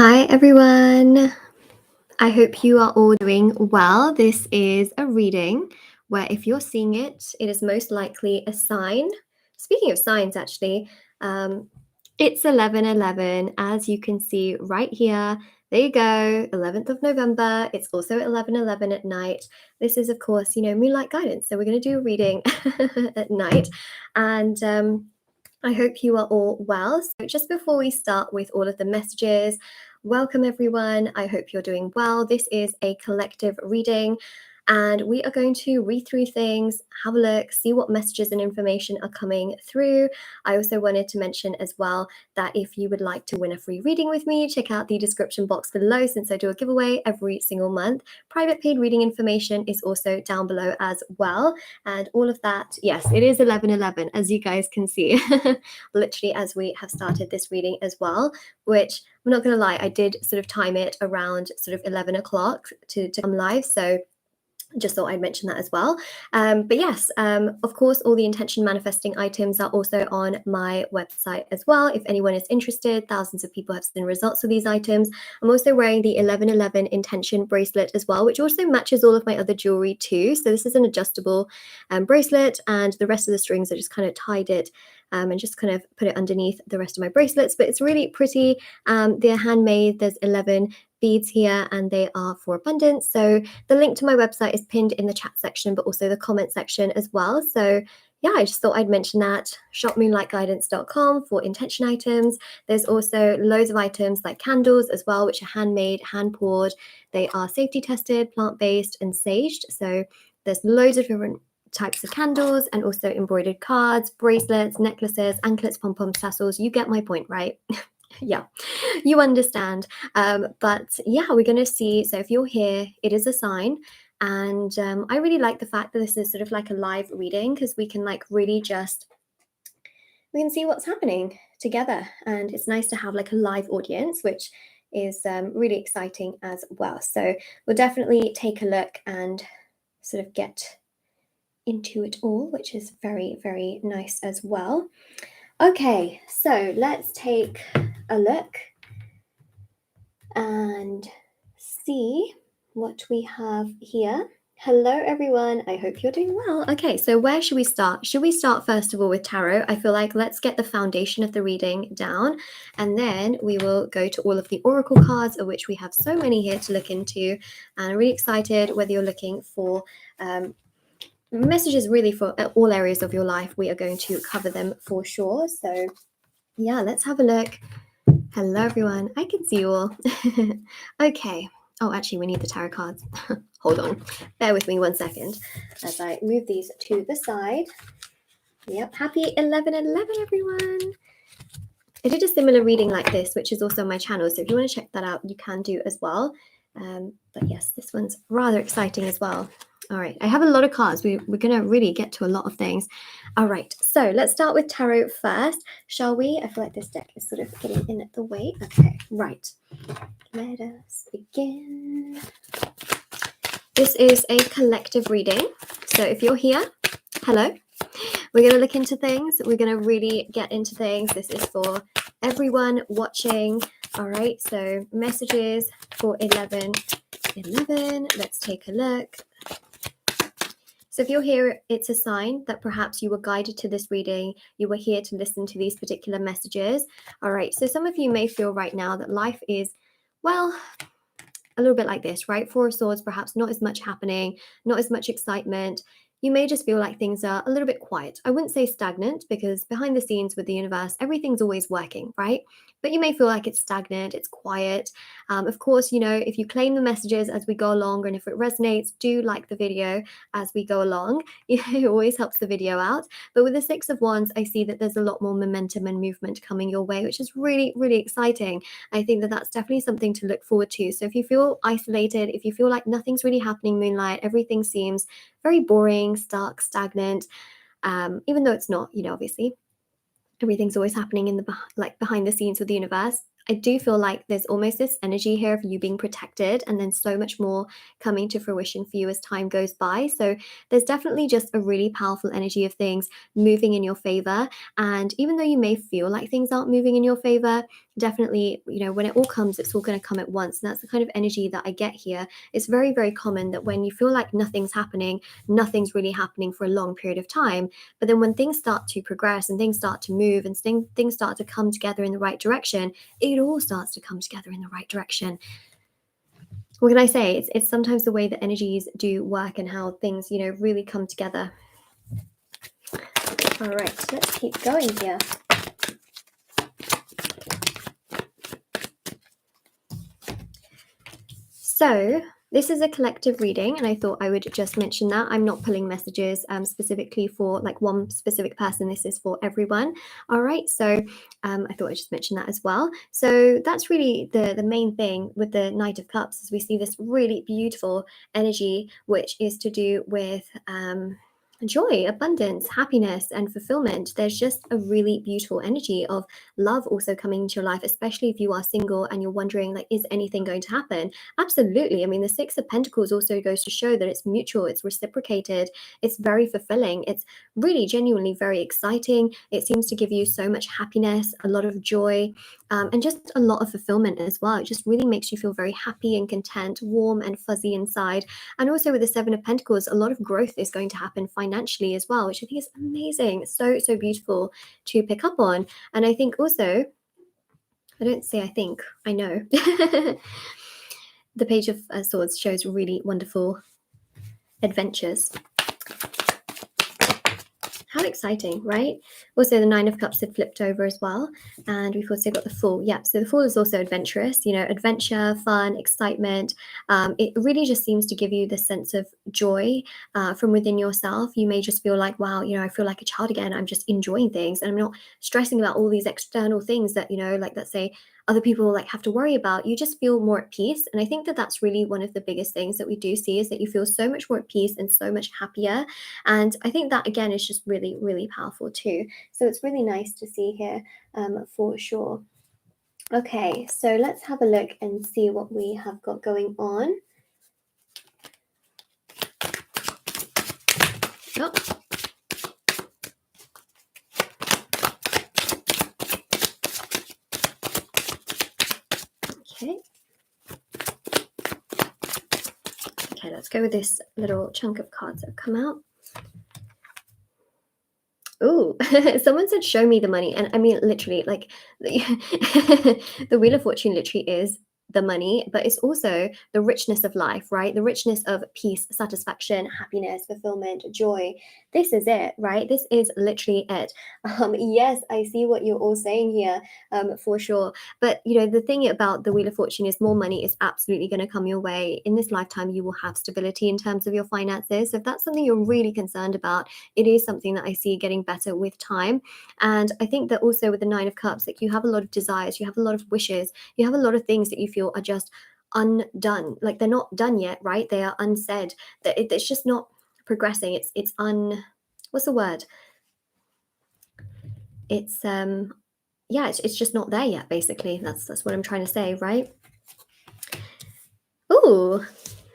Hi everyone. I hope you are all doing well. This is a reading where if you're seeing it, it is most likely a sign. Speaking of signs, actually, it's 11:11, as you can see right here. There you go, 11th of November. It's also 11:11 at night. This is, of course, Moonlight Guidance. So we're going to do a reading at night. And I hope you are all well. So just before we start with all of the messages, welcome everyone. I hope you're doing well. This is a collective reading and we are going to read through things, have a look, see what messages and information are coming through. I also wanted to mention as well that if you would like to win a free reading with me, check out the description box below since I do a giveaway every single month. Private paid reading information is also down below as well. And all of that, yes, it is 11:11, as you guys can see, literally as we have started this reading as well, which I'm not going to lie, I did sort of time it around sort of 11 o'clock to come live. So just thought I'd mention that as well. But yes, of course, all the intention manifesting items are also on my website as well. If anyone is interested, thousands of people have seen results with these items. I'm also wearing the 11:11 intention bracelet as well, which also matches all of my other jewelry too. So this is an adjustable bracelet, and the rest of the strings are just kind of tied it and just kind of put it underneath the rest of my bracelets. But it's really pretty. They're handmade. There's 11 beads here and they are for abundance. So the link to my website is pinned in the chat section, but also the comment section as well. So yeah, I just thought I'd mention that. shopmoonlightguidance.com for intention items. There's also loads of items like candles as well, which are handmade, hand poured. They are safety tested, plant-based and saged. So there's loads of different types of candles and also embroidered cards, bracelets, necklaces, anklets, pom-poms, tassels. You get my point, right? Yeah, you understand. But yeah, we're going to see. So if you're here, it is a sign. And I really like the fact that this is sort of like a live reading because we can like really we can see what's happening together. And it's nice to have like a live audience, which is really exciting as well. So we'll definitely take a look and sort of get into it all, which is very, very nice as well. Okay, so let's take a look and see what we have here. Hello everyone, I hope you're doing well. Okay, so where should we start? Should we start first of all with tarot? I feel like let's get the foundation of the reading down and then we will go to all of the oracle cards, of which we have so many here to look into. And I'm really excited whether you're looking for messages really for all areas of your life. We are going to cover them for sure. So yeah, let's have a look. Hello everyone, I can see you all. Okay. Oh, actually we need the tarot cards. Hold on, bear with me one second as I move these to the side. Yep, happy 11/11 everyone. I did a similar reading like this, which is also on my channel, so if you want to check that out, you can do as well. But yes, this one's rather exciting as well. All right, I have a lot of cards. We're going to really get to a lot of things. All right, so let's start with tarot first, shall we? I feel like this deck is sort of getting in the way. Okay, right. Let us begin. This is a collective reading. So if you're here, hello. We're going to look into things. We're going to really get into things. This is for everyone watching. All right, so messages for 11/11. Let's take a look. So if you're here, it's a sign that perhaps you were guided to this reading. You were here to listen to these particular messages. All right, so some of you may feel right now that life is, well, a little bit like this, right? Four of Swords, perhaps not as much happening, not as much excitement. You may just feel like things are a little bit quiet. I wouldn't say stagnant because behind the scenes with the universe, everything's always working, right? But you may feel like it's stagnant, it's quiet. Of course, if you claim the messages as we go along and if it resonates, do like the video as we go along. It always helps the video out. But with the Six of Wands, I see that there's a lot more momentum and movement coming your way, which is really, really exciting. I think that that's definitely something to look forward to. So if you feel isolated, if you feel like nothing's really happening, Moonlight, everything seems very boring, stuck, stagnant, even though it's not, obviously everything's always happening in the behind the scenes with the universe. I do feel like there's almost this energy here of you being protected, and then so much more coming to fruition for you as time goes by. So there's definitely just a really powerful energy of things moving in your favor. And even though you may feel like things aren't moving in your favor, definitely, you know, when it all comes, it's all going to come at once. And that's the kind of energy that I get here. It's very, very common that when you feel like nothing's happening, nothing's really happening for a long period of time. But then when things start to progress and things start to move and things start to come together in the right direction, it all starts to come together in the right direction. What can I say? It's sometimes the way that energies do work and how things, you know, really come together. All right, let's keep going here. So this is a collective reading, and I thought I would just mention that. I'm not pulling messages specifically for like one specific person. This is for everyone. All right, so I thought I'd just mention that as well. So that's really the main thing with the Knight of Cups, is we see this really beautiful energy, which is to do with joy, abundance, happiness, and fulfillment. There's just a really beautiful energy of love also coming into your life, especially if you are single and you're wondering, like, is anything going to happen? Absolutely. I mean, the Six of Pentacles also goes to show that it's mutual, it's reciprocated, it's very fulfilling, it's really genuinely very exciting. It seems to give you so much happiness, a lot of joy, and just a lot of fulfillment as well. It just really makes you feel very happy and content, warm and fuzzy inside. And also with the Seven of Pentacles, a lot of growth is going to happen financially as well, which I think is amazing. So, so beautiful to pick up on. And I think also, I don't say I think, I know. The Page of Swords shows really wonderful adventures. How exciting, right? Also, the Nine of Cups had flipped over as well. And we've also got the Fool. Yeah, so the Fool is also adventurous, you know, adventure, fun, excitement. It really just seems to give you this sense of joy from within yourself. You may just feel like, wow, you know, I feel like a child again. I'm just enjoying things and I'm not stressing about all these external things that, you know, like let's say other people like have to worry about. You just feel more at peace. And I think that that's really one of the biggest things that we do see, is that you feel so much more at peace and so much happier. And I think that again is just really, really powerful too. So it's really nice to see here for sure. Okay, so let's have a look and see what we have got going on. Oh. Okay. Okay, let's go with this little chunk of cards that have come out. Ooh, someone said, show me the money. And I mean, literally, like, the Wheel of Fortune literally is the money, but it's also the richness of life, right? The richness of peace, satisfaction, happiness, fulfillment, joy. This is it, right? This is literally it. Yes, I see what you're all saying here, for sure. But, you know, the thing about the Wheel of Fortune is more money is absolutely going to come your way. In this lifetime, you will have stability in terms of your finances. So if that's something you're really concerned about, it is something that I see getting better with time. And I think that also with the Nine of Cups, like, you have a lot of desires, you have a lot of wishes, you have a lot of things that you feel are just undone. Like, they're not done yet, right? They are unsaid. That it's just not progressing. It's what's the word? It's yeah, it's just not there yet, basically. That's what I'm trying to say, right? Ooh,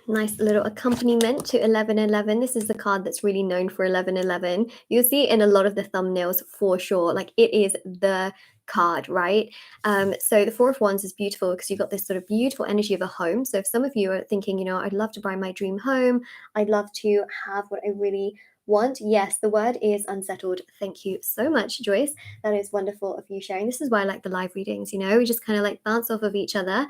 nice little accompaniment to 1111. This is the card that's really known for 1111. You'll see it in a lot of the thumbnails for sure. Like, it is the card, right? So the Four of Wands is beautiful because you've got this sort of beautiful energy of a home. So if some of you are thinking, you know, I'd love to buy my dream home, I'd love to have what I really want. Yes, the word is unsettled. Thank you so much, Joyce. That is wonderful of you sharing. This is why I like the live readings, you know, we just kind of like bounce off of each other.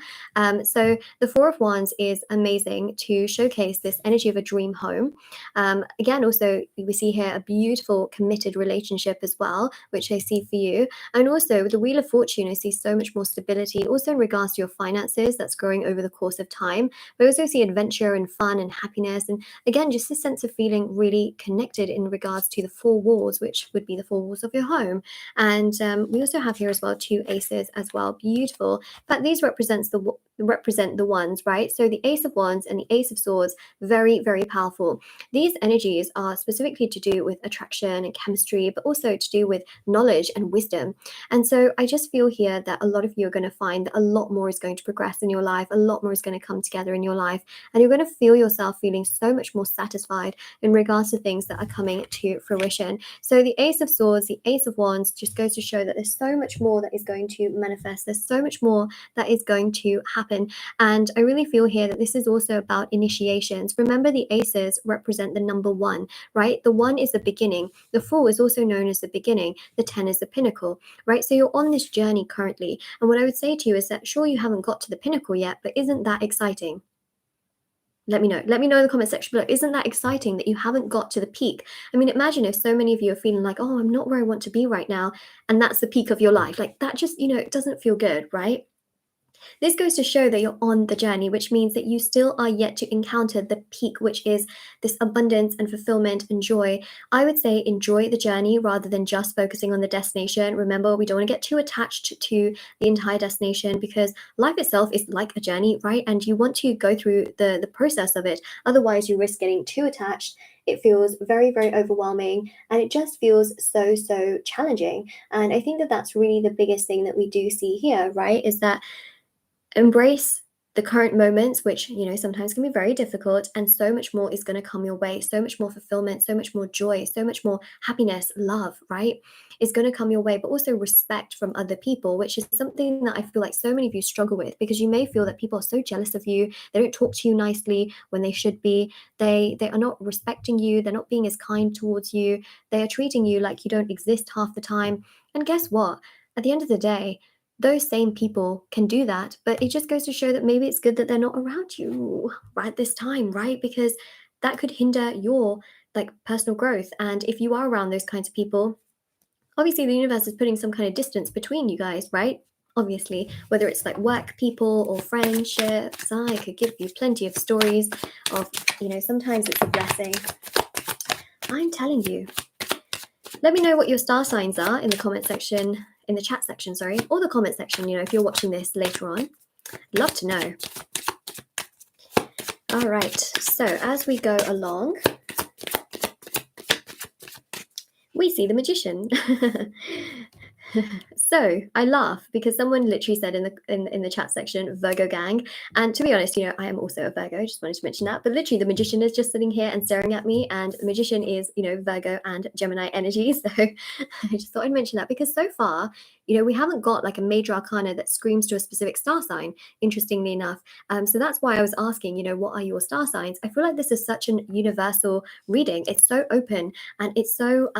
So the Four of Wands is amazing to showcase this energy of a dream home. Again, also we see here a beautiful committed relationship as well, which I see for you. And also with the Wheel of Fortune, I see so much more stability also in regards to your finances that's growing over the course of time. But I also see adventure and fun and happiness. And again, just this sense of feeling really connected in regards to the four walls, which would be the four walls of your home. And we also have here as well 2 aces as well. Beautiful. But these represents represent the wands, right? So the Ace of Wands and the Ace of Swords, very, very powerful. These energies are specifically to do with attraction and chemistry, but also to do with knowledge and wisdom. And so I just feel here that a lot of you are going to find that a lot more is going to progress in your life, a lot more is going to come together in your life, and you're going to feel yourself feeling so much more satisfied in regards to things that are coming to fruition. So the Ace of Swords, the Ace of Wands just goes to show that there's so much more that is going to manifest. There's so much more that is going to happen. And I really feel here that this is also about initiations. Remember, the aces represent the number 1, right? The 1 is the beginning. The 4 is also known as the beginning. The 10 is the pinnacle, right? So you're on this journey currently. And what I would say to you is that sure, you haven't got to the pinnacle yet, but isn't that exciting? Let me know. Let me know in the comment section below. Isn't that exciting that you haven't got to the peak? I mean, imagine if so many of you are feeling like, oh, I'm not where I want to be right now. And that's the peak of your life. Like that just, it doesn't feel good, right? This goes to show that you're on the journey, which means that you still are yet to encounter the peak, which is this abundance and fulfillment and joy. I would say enjoy the journey rather than just focusing on the destination. Remember, we don't want to get too attached to the entire destination because life itself is like a journey, right? And you want to go through the process of it. Otherwise, you risk getting too attached. It feels very, very overwhelming, and it just feels so, so challenging. And I think that that's really the biggest thing that we do see here, right? Is that embrace the current moments, which, sometimes can be very difficult, and so much more is going to come your way. So much more fulfillment, so much more joy, so much more happiness, love, right? Is going to come your way, but also respect from other people, which is something that I feel like so many of you struggle with because you may feel that people are so jealous of you. They don't talk to you nicely when they should be. They are not respecting you. They're not being as kind towards you. They are treating you like you don't exist half the time. And guess what? At the end of the day, those same people can do that, but it just goes to show that maybe it's good that they're not around you right this time, right? Because that could hinder your personal growth. And if you are around those kinds of people, obviously the universe is putting some kind of distance between you guys, right? Obviously, whether it's like work people or friendships, I could give you plenty of stories of, sometimes it's a blessing. I'm telling you. Let me know what your star signs are in the comment section, in the chat section, sorry, or the comment section, if you're watching this later on. I'd love to know. All right, so as we go along, we see the Magician. So I laugh because someone literally said in the chat section, Virgo gang. And to be honest, I am also a Virgo, just wanted to mention that. But literally the Magician is just sitting here and staring at me, and the Magician is, Virgo and Gemini energy. So I just thought I'd mention that because so far, we haven't got like a major arcana that screams to a specific star sign, interestingly enough. So that's why I was asking, what are your star signs? I feel like this is such an universal reading. It's so open and it's so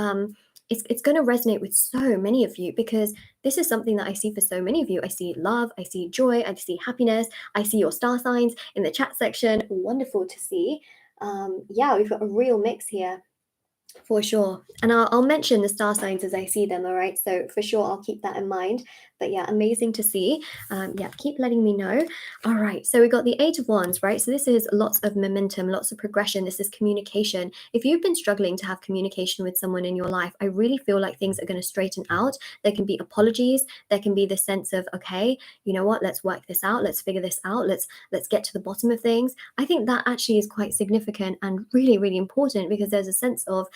it's going to resonate with so many of you because this is something that I see for so many of you. I see love, I see joy, I see happiness, I see your star signs in the chat section. Wonderful to see. Yeah, we've got a real mix here. For sure. And I'll mention the star signs as I see them, all right? So for sure, I'll keep that in mind. But yeah, amazing to see. Yeah, keep letting me know. All right, so we got the 8 of Wands, right? So this is lots of momentum, lots of progression. This is communication. If you've been struggling to have communication with someone in your life, I really feel like things are going to straighten out. There can be apologies. There can be the sense of, okay, you know what? Let's work this out. Let's figure this out. Let's get to the bottom of things. I think that actually is quite significant and really, really important because there's a sense of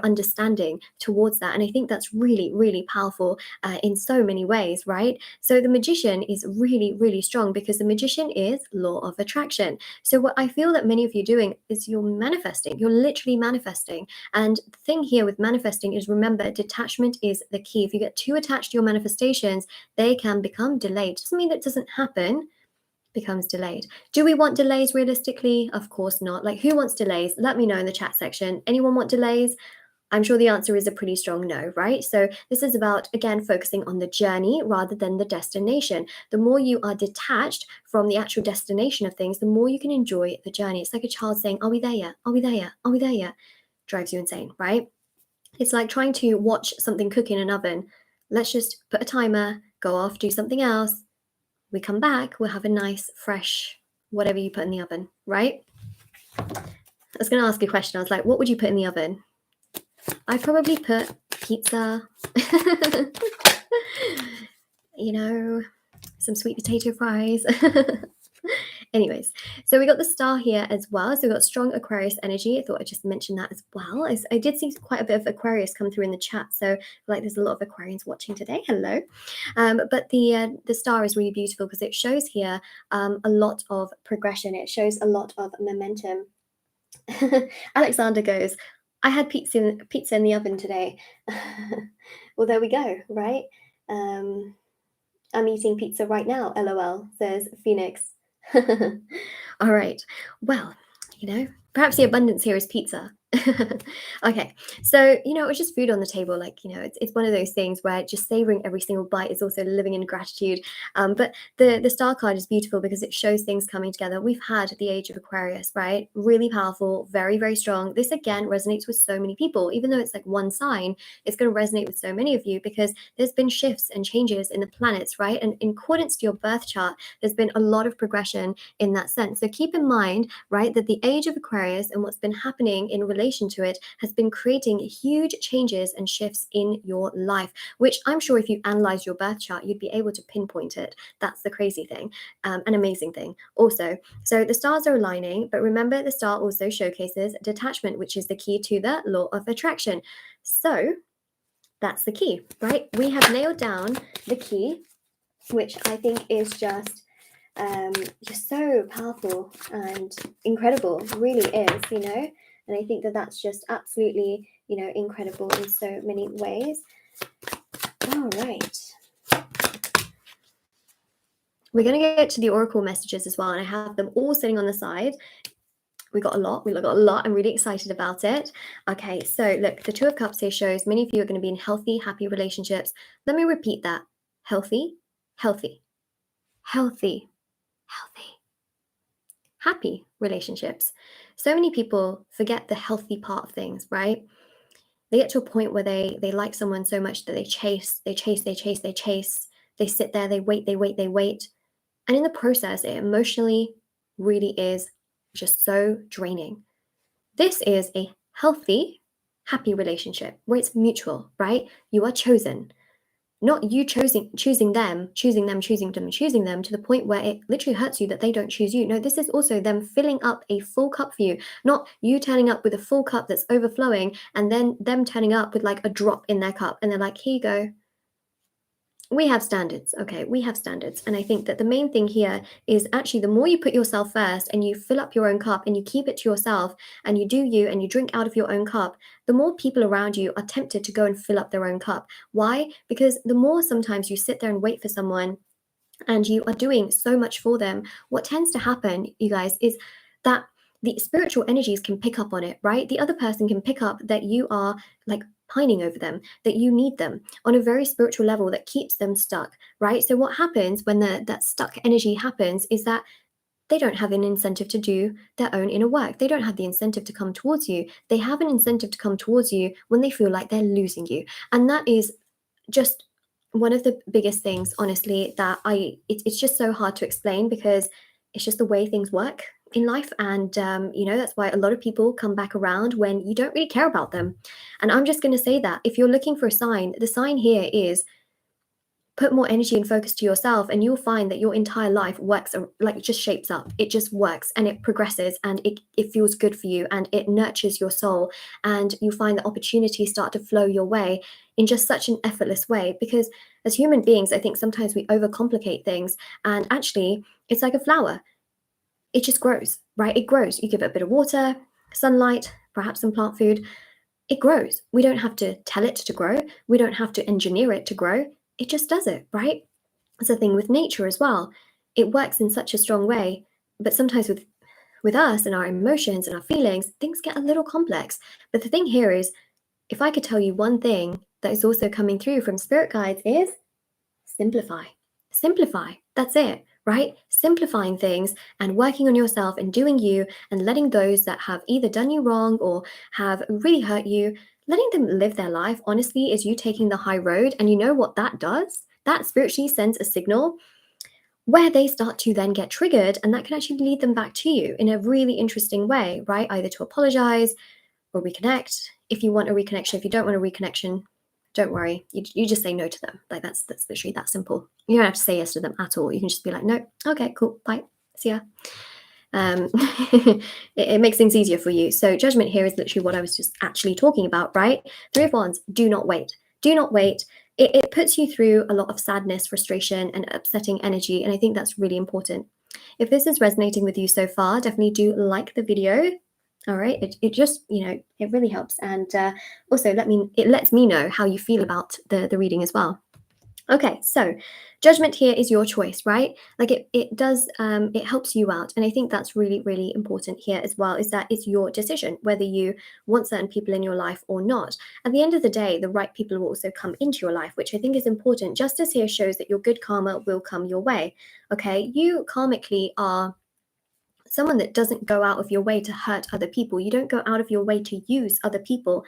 understanding towards that. And I think that's really, really powerful in so many ways, right? So the Magician is really, really strong because the Magician is law of attraction. So what I feel that many of you are doing is you're manifesting. You're literally manifesting. And the thing here with manifesting is, remember, detachment is the key. If you get too attached to your manifestations, they can become delayed. Doesn't mean that it doesn't happen. Becomes delayed. Do we want delays realistically? Of course not. Like, who wants delays? Let me know in the chat section. Anyone want delays? I'm sure the answer is a pretty strong no, right? So this is about, again, focusing on the journey rather than the destination. The more you are detached from the actual destination of things, the more you can enjoy the journey. It's like a child saying, are we there yet? Are we there yet? Are we there yet? Drives you insane, right? It's like trying to watch something cook in an oven. Let's just put a timer, go off, do something else. We come back, we'll have a nice, fresh, whatever you put in the oven, right? I was going to ask a question. I was like, what would you put in the oven? I probably put pizza, some sweet potato fries. Anyways, so we got the star here as well. So we got strong Aquarius energy. I thought I'd just mention that as well. I did see quite a bit of Aquarius come through in the chat. So like there's a lot of Aquarians watching today. Hello. But the star is really beautiful because it shows here a lot of progression. It shows a lot of momentum. Alexander goes, I had pizza in the oven today. Well, there we go, right? I'm eating pizza right now, LOL, says Phoenix. All right. Well, perhaps the abundance here is pizza. Okay, so it was just food on the table. Like it's one of those things where just savoring every single bite is also living in gratitude. But the star card is beautiful because it shows things coming together. We've had the age of Aquarius, right? Really powerful, very, very strong. This again resonates with so many people. Even though it's like one sign, it's going to resonate with so many of you because there's been shifts and changes in the planets, right? And in accordance to your birth chart, there's been a lot of progression in that sense. So keep in mind, right, that the age of Aquarius and what's been happening in relation to it has been creating huge changes and shifts in your life, which I'm sure if you analyze your birth chart, you'd be able to pinpoint it. That's the crazy thing, an amazing thing also. So the stars are aligning, but remember the star also showcases detachment, which is the key to the law of attraction. So that's the key, right? We have nailed down the key, which I think is just so powerful and incredible, really is, and I think that that's just absolutely, incredible in so many ways. All right. We're going to get to the oracle messages as well, and I have them all sitting on the side. We got a lot. I'm really excited about it. Okay, so look, the Two of Cups here shows many of you are going to be in healthy, happy relationships. Let me repeat that. Healthy, healthy, healthy, healthy, happy relationships. So many people forget the healthy part of things, right? They get to a point where they like someone so much that they chase. They sit there, they wait. And in the process, it emotionally really is just so draining. This is a healthy, happy relationship where it's mutual, right? You are chosen. Not you choosing them to the point where it literally hurts you that they don't choose you. No, this is also them filling up a full cup for you, not you turning up with a full cup that's overflowing and then them turning up with like a drop in their cup and they're like, here you go. We have standards, okay? We have standards. And I think that the main thing here is actually the more you put yourself first and you fill up your own cup and you keep it to yourself and you do you and you drink out of your own cup, the more people around you are tempted to go and fill up their own cup. Why? Because the more sometimes you sit there and wait for someone and you are doing so much for them, what tends to happen, you guys, is that the spiritual energies can pick up on it, right? The other person can pick up that you are like pining over them, that you need them on a very spiritual level that keeps them stuck, right? So what happens when that stuck energy happens is that they don't have an incentive to do their own inner work. They don't have the incentive to come towards you. They have an incentive to come towards you when they feel like they're losing you. And that is just one of the biggest things, honestly, that it's just so hard to explain because it's just the way things work in life. And, that's why a lot of people come back around when you don't really care about them. And I'm just going to say that if you're looking for a sign, the sign here is put more energy and focus to yourself and you'll find that your entire life works, like it just shapes up. It just works and it progresses and it feels good for you and it nurtures your soul. And you find that opportunities start to flow your way in just such an effortless way. Because as human beings, I think sometimes we overcomplicate things. And actually, it's like a flower. It just grows, right? It grows. You give it a bit of water, sunlight, perhaps some plant food. It grows. We don't have to tell it to grow. We don't have to engineer it to grow. It just does it, right? It's a thing with nature as well. It works in such a strong way, but sometimes with us and our emotions and our feelings, things get a little complex. But the thing here is, if I could tell you one thing that is also coming through from spirit guides is simplify. Simplify. That's it, right? Simplifying things and working on yourself and doing you and letting those that have either done you wrong or have really hurt you, letting them live their life, honestly, is you taking the high road. And you know what that does? That spiritually sends a signal where they start to then get triggered, and that can actually lead them back to you in a really interesting way, right? Either to apologize or reconnect. If you want a reconnection, if you don't want a reconnection, don't worry. You just say no to them. Like that's literally that simple. You don't have to say yes to them at all. You can just be like, no, okay, cool, bye. yeah. It makes things easier for you. So judgment here is literally what I was just actually talking about, right? Three of Wands, do not wait. Do not wait. It puts you through a lot of sadness, frustration, and upsetting energy. And I think that's really important. If this is resonating with you so far, definitely do like the video. All right. It just, it really helps. And also it lets me know how you feel about the reading as well. Okay, so judgment here is your choice, right? Like it does, it helps you out. And I think that's really, really important here as well, is that it's your decision whether you want certain people in your life or not. At the end of the day, the right people will also come into your life, which I think is important. Justice here shows that your good karma will come your way. Okay, you karmically are someone that doesn't go out of your way to hurt other people. You don't go out of your way to use other people.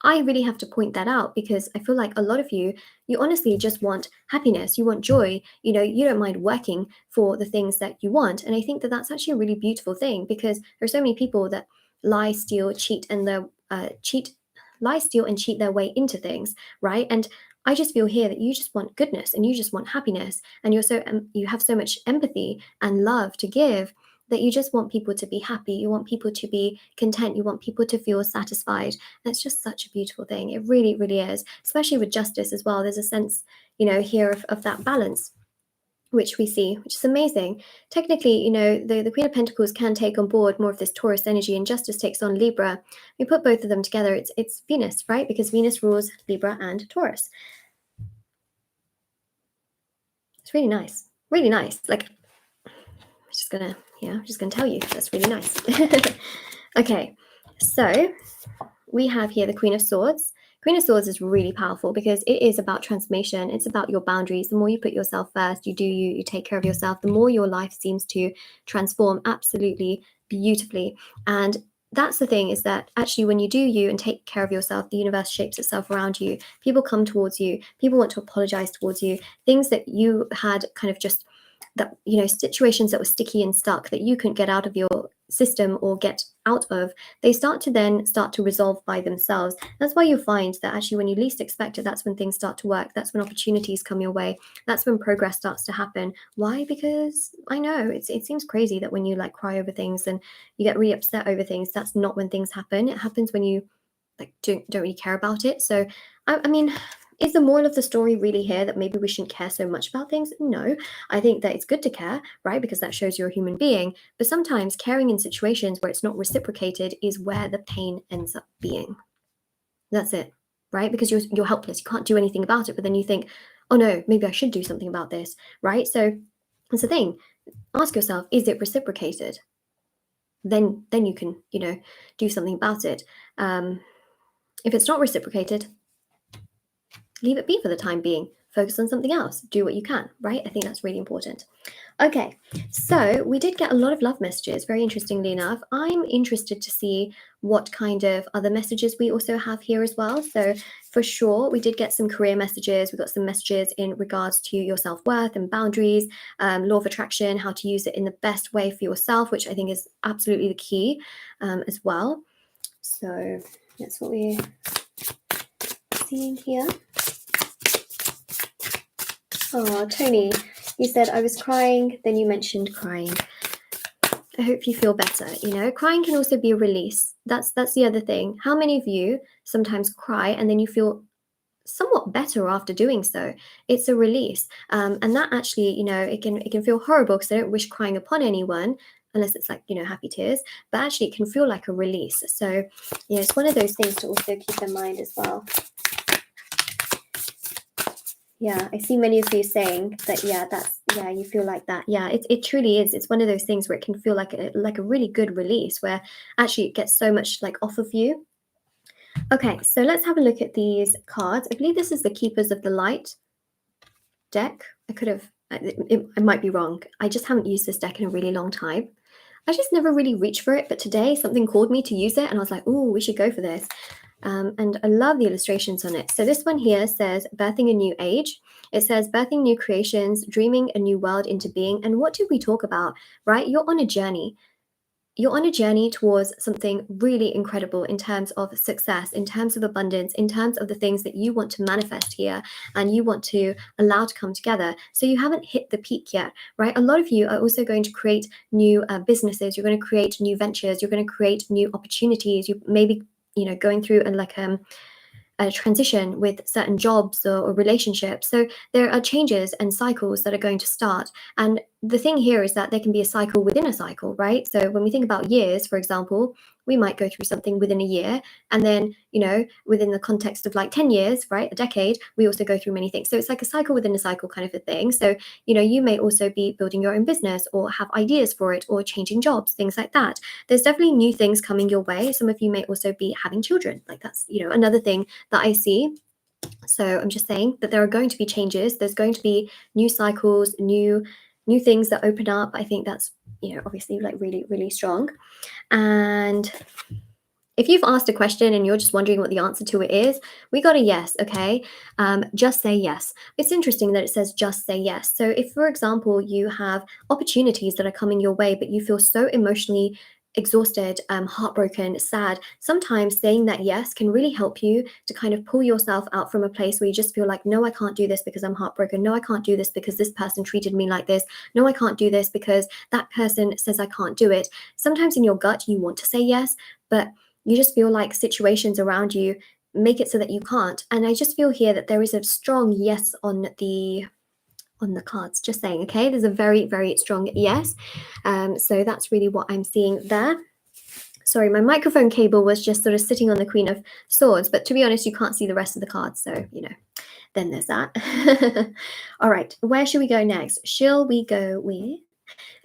I really have to point that out because I feel like a lot of you honestly just want happiness, you want joy, you don't mind working for the things that you want. And I think that that's actually a really beautiful thing because there's so many people that lie, steal, cheat, and cheat their way into things, right? And I just feel here that you just want goodness and you just want happiness, and you have so much empathy and love to give that you just want people to be happy, you want people to be content, you want people to feel satisfied. And it's just such a beautiful thing. It really, really is, especially with justice as well. There's a sense, here of that balance, which we see, which is amazing. Technically, the Queen of Pentacles can take on board more of this Taurus energy, and Justice takes on Libra. We put both of them together, it's Venus, right? Because Venus rules Libra and Taurus. It's really nice, really nice. Like, I'm just gonna tell you, that's really nice. Okay, so we have here the Queen of Swords. Queen of Swords is really powerful because it is about transformation. It's about your boundaries. The more you put yourself first, you take care of yourself, the more your life seems to transform absolutely beautifully. And that's the thing, is that actually when you do you and take care of yourself, the universe shapes itself around you. People come towards you. People want to apologize towards you. Things that you had kind of just that, situations that were sticky and stuck that you couldn't get out of your system or get out of, they start to resolve by themselves. That's why you find that actually when you least expect it, that's when things start to work. That's when opportunities come your way. That's when progress starts to happen. Why? Because I know it seems crazy that when you like cry over things and you get really upset over things, that's not when things happen. It happens when you like don't really care about it. So I mean, is the moral of the story really here that maybe we shouldn't care so much about things? No, I think that it's good to care, right? Because that shows you're a human being. But sometimes caring in situations where it's not reciprocated is where the pain ends up being. That's it, right? Because you're helpless. You can't do anything about it. But then you think, oh no, maybe I should do something about this, right? So that's the thing. Ask yourself, is it reciprocated? Then you can, do something about it. If it's not reciprocated, leave it be for the time being. Focus on something else. Do what you can, right? I think that's really important. Okay, so we did get a lot of love messages, very interestingly enough. I'm interested to see what kind of other messages we also have here as well. So for sure, we did get some career messages. We got some messages in regards to your self-worth and boundaries, law of attraction, how to use it in the best way for yourself, which I think is absolutely the key as well. So that's what we're seeing here. Oh, Tony, you said I was crying, then you mentioned crying. I hope you feel better. Crying can also be a release. That's the other thing. How many of you sometimes cry and then you feel somewhat better after doing so? It's a release. And that actually, it can feel horrible because I don't wish crying upon anyone unless it's like, happy tears, but actually it can feel like a release. So, it's one of those things to also keep in mind as well. Yeah, I see many of you saying that, you feel like that. Yeah, it truly is. It's one of those things where it can feel like a really good release, where actually it gets so much like off of you. Okay, so let's have a look at these cards. I believe this is the Keepers of the Light deck. I might be wrong. I just haven't used this deck in a really long time. I just never really reached for it, but today something called me to use it and I was like, oh, we should go for this. And I love the illustrations on it. So this one here says birthing a new age. It says birthing new creations, dreaming a new world into being. And what did we talk about, right? You're on a journey. you're on a journey towards something really incredible in terms of success, in terms of abundance, in terms of the things that you want to manifest here and you want to allow to come together. So you haven't hit the peak yet, right? A lot of you are also going to create new businesses. You're going to create new ventures. You're going to create new opportunities. You maybe, going through and like a transition with certain jobs or relationships. So there are changes and cycles that are going to start. And the thing here is that there can be a cycle within a cycle, right? So when we think about years, for example, we might go through something within a year. And then, within the context of like 10 years, right, a decade, we also go through many things. So it's like a cycle within a cycle kind of a thing. So, you may also be building your own business or have ideas for it or changing jobs, things like that. There's definitely new things coming your way. Some of you may also be having children. Like that's, another thing that I see. So I'm just saying that there are going to be changes. There's going to be new cycles, new things that open up. I think that's, obviously like really, really strong. And if you've asked a question and you're just wondering what the answer to it is, we got a yes, okay? Just say yes. It's interesting that it says just say yes. So if, for example, you have opportunities that are coming your way, but you feel so emotionally exhausted, heartbroken, sad, sometimes saying that yes can really help you to kind of pull yourself out from a place where you just feel like, no, I can't do this because I'm heartbroken. No, I can't do this because this person treated me like this. No, I can't do this because that person says I can't do it. Sometimes in your gut, you want to say yes, but you just feel like situations around you make it so that you can't. And I just feel here that there is a strong yes on the cards, just saying, okay? There's a very, very strong yes. So that's really what I'm seeing there. Sorry, my microphone cable was just sort of sitting on the Queen of Swords, but to be honest, you can't see the rest of the cards, so, then there's that. All right, where should we go next? Shall we go with...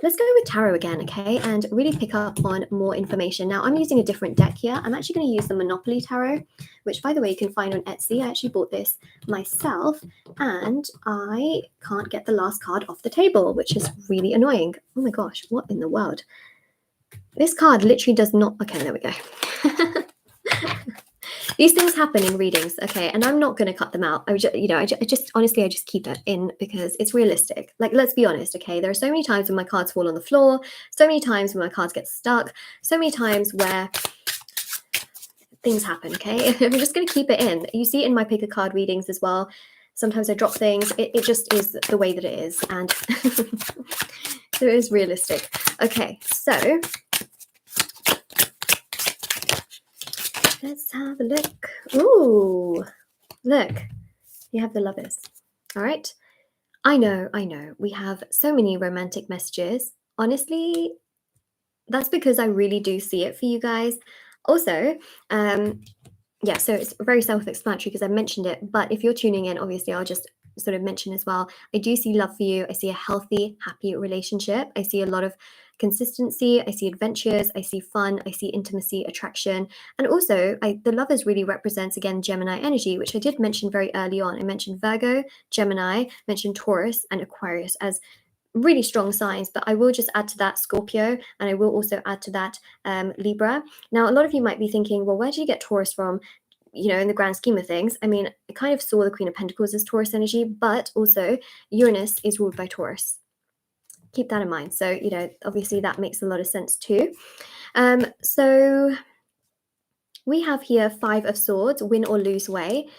Let's go with tarot again, okay, and really pick up on more information. Now, I'm using a different deck here. I'm actually going to use the Monopoly Tarot, which, by the way, you can find on Etsy. I actually bought this myself, and I can't get the last card off the table, which is really annoying. Oh my gosh, what in the world? This card literally does not... Okay, there we go. These things happen in readings, okay, and I'm not going to cut them out. I just honestly, I just keep it in because it's realistic. Like, let's be honest, okay? There are so many times when my cards fall on the floor, so many times when my cards get stuck, so many times where things happen, okay? I'm just going to keep it in. You see it in my pick a card readings as well. Sometimes I drop things. It just is the way that it is, and so it is realistic. Okay, so... let's have a look. Ooh, look, you have the Lovers. All right. I know. We have so many romantic messages. Honestly, that's because I really do see it for you guys. Also, yeah, so it's very self-explanatory because I mentioned it, but if you're tuning in, obviously I'll just sort of mention as well, I do see love for you. I see a healthy, happy relationship. I see a lot of consistency. I see adventures. I see fun. I see intimacy, attraction. And also, the Lovers really represents, again, Gemini energy, which I did mention very early on. I mentioned Virgo, Gemini, mentioned Taurus, and Aquarius as really strong signs, but I will just add to that Scorpio, and I will also add to that Libra. Now, a lot of you might be thinking, well, where do you get Taurus from? In the grand scheme of things, I mean, I kind of saw the Queen of Pentacles as Taurus energy, but also Uranus is ruled by Taurus. Keep that in mind. So, obviously that makes a lot of sense too. So we have here 5 of Swords, win or lose way.